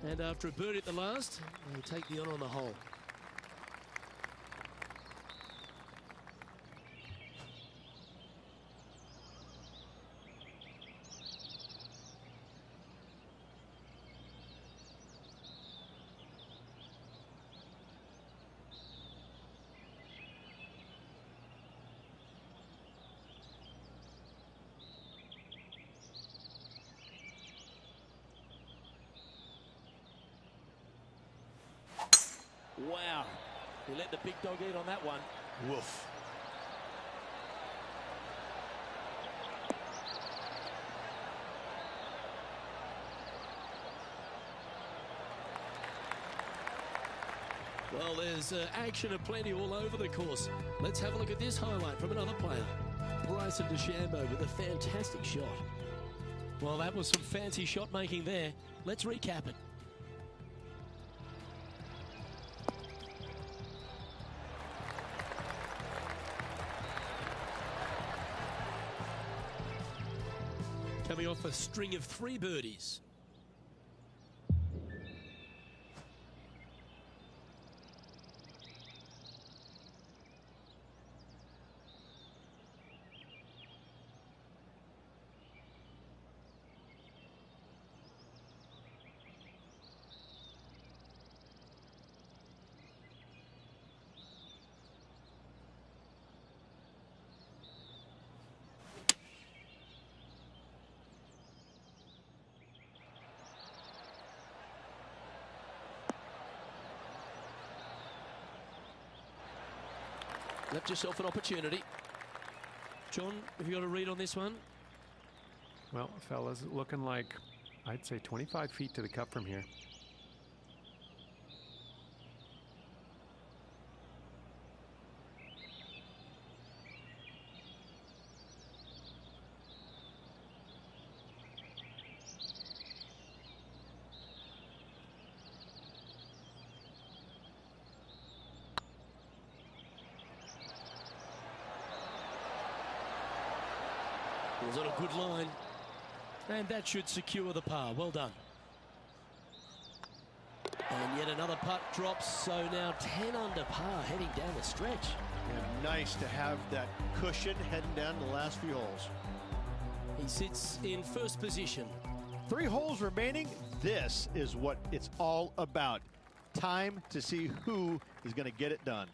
And after a birdie at the last, they take the on the hole. Wow, he let the big dog eat on that one. Woof. Well, there's action aplenty all over the course. Let's have a look at this highlight from another player. Bryson DeChambeau with a fantastic shot. Well, that was some fancy shot making there. Let's recap it. Coming off a string of 3 birdies. Left yourself an opportunity. John, have you got a read on this one? Well, fellas, looking like, I'd say 25 feet to the cup from here. Was on a good line, and that should secure the par. Well done. And yet another putt drops, so now 10 under par heading down the stretch. And nice to have that cushion heading down the last few holes. He sits in first position. 3 holes remaining. This is what it's all about. Time to see who is going to get it done.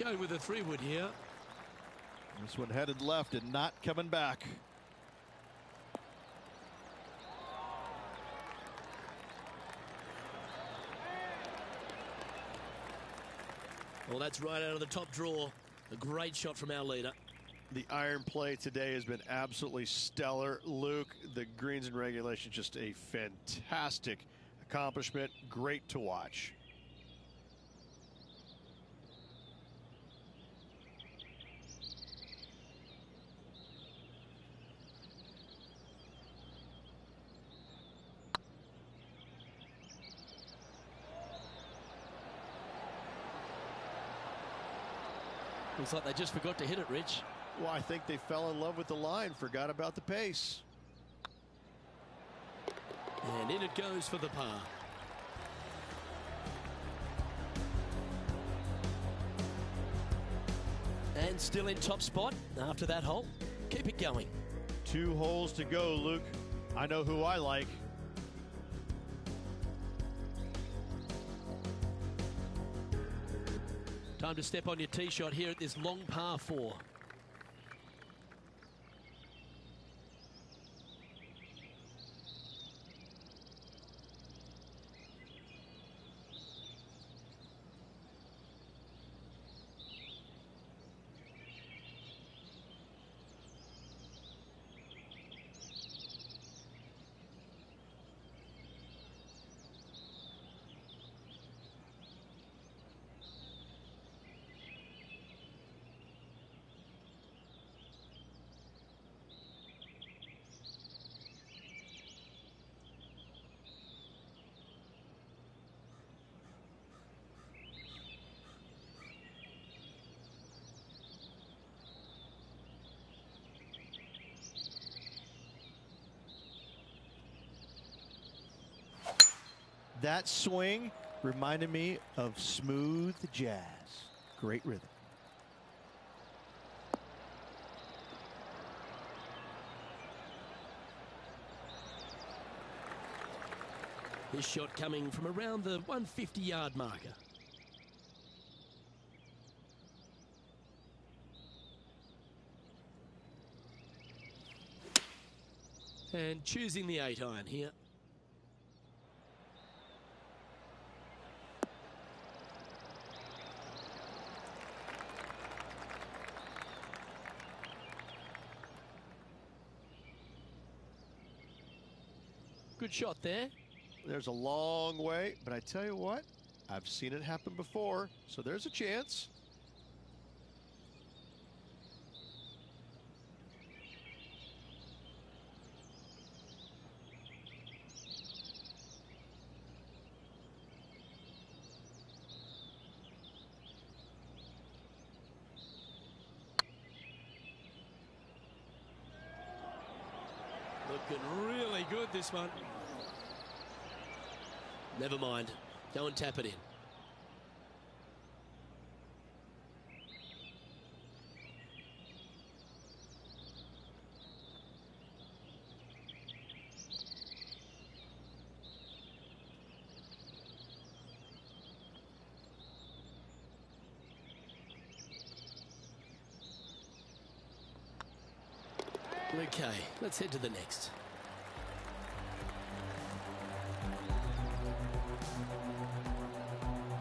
Go with the 3-wood here. This one headed left and not coming back. Well, that's right out of the top draw. A great shot from our leader. The iron play today has been absolutely stellar. Luke, the greens and regulation, just a fantastic accomplishment. Great to watch. Looks like they just forgot to hit it, Rich. Well, I think they fell in love with the line, forgot about the pace. And in it goes for the par. And still in top spot after that hole. Keep it going. 2 holes to go, Luke. I know who I like. Time to step on your tee shot here at this long par 4. That swing reminded me of smooth jazz. Great rhythm. This shot coming from around the 150-yard marker. And choosing the 8-iron here. Good shot there. There's a long way, but I tell you what, I've seen it happen before, so there's a chance. Looking really good, this one. Never mind. Go and tap it in. Okay, let's head to the next.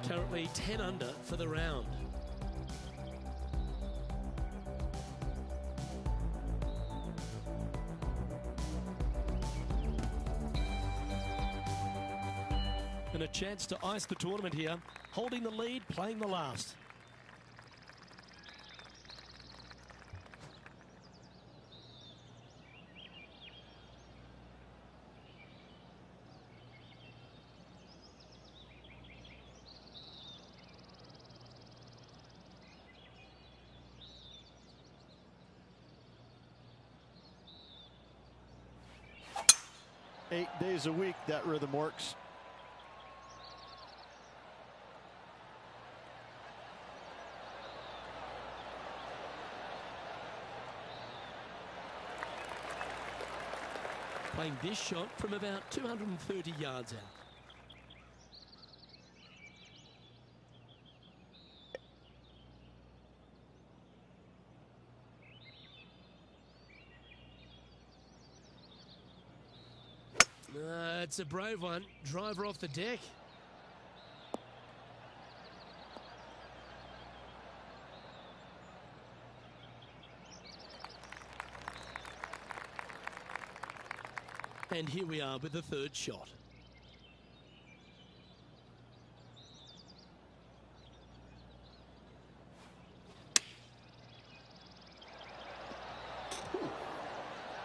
Currently 10 under for the round. And a chance to ice the tournament here, holding the lead, playing the last. Eight days a week, that rhythm works. Playing this shot from about 230 yards out. It's a brave one. Driver off the deck. And here we are with the third shot.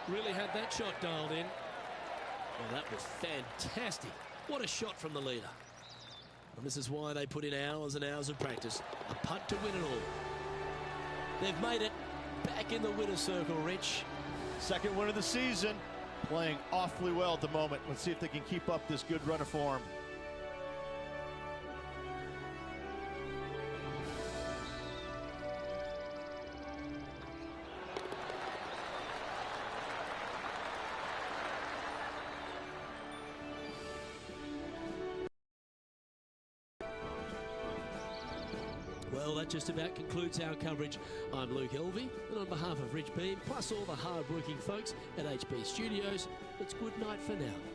Really had that shot dialed in. Well, that was fantastic. What a shot from the leader. And this is why they put in hours and hours of practice. A putt to win it all. They've made it back in the winner's circle, Rich. Second win of the season. Playing awfully well at the moment. Let's see if they can keep up this good run of form. Well, that just about concludes our coverage. I'm Luke Elvey, and on behalf of Rich Beam, plus all the hard-working folks at HB Studios, it's good night for now.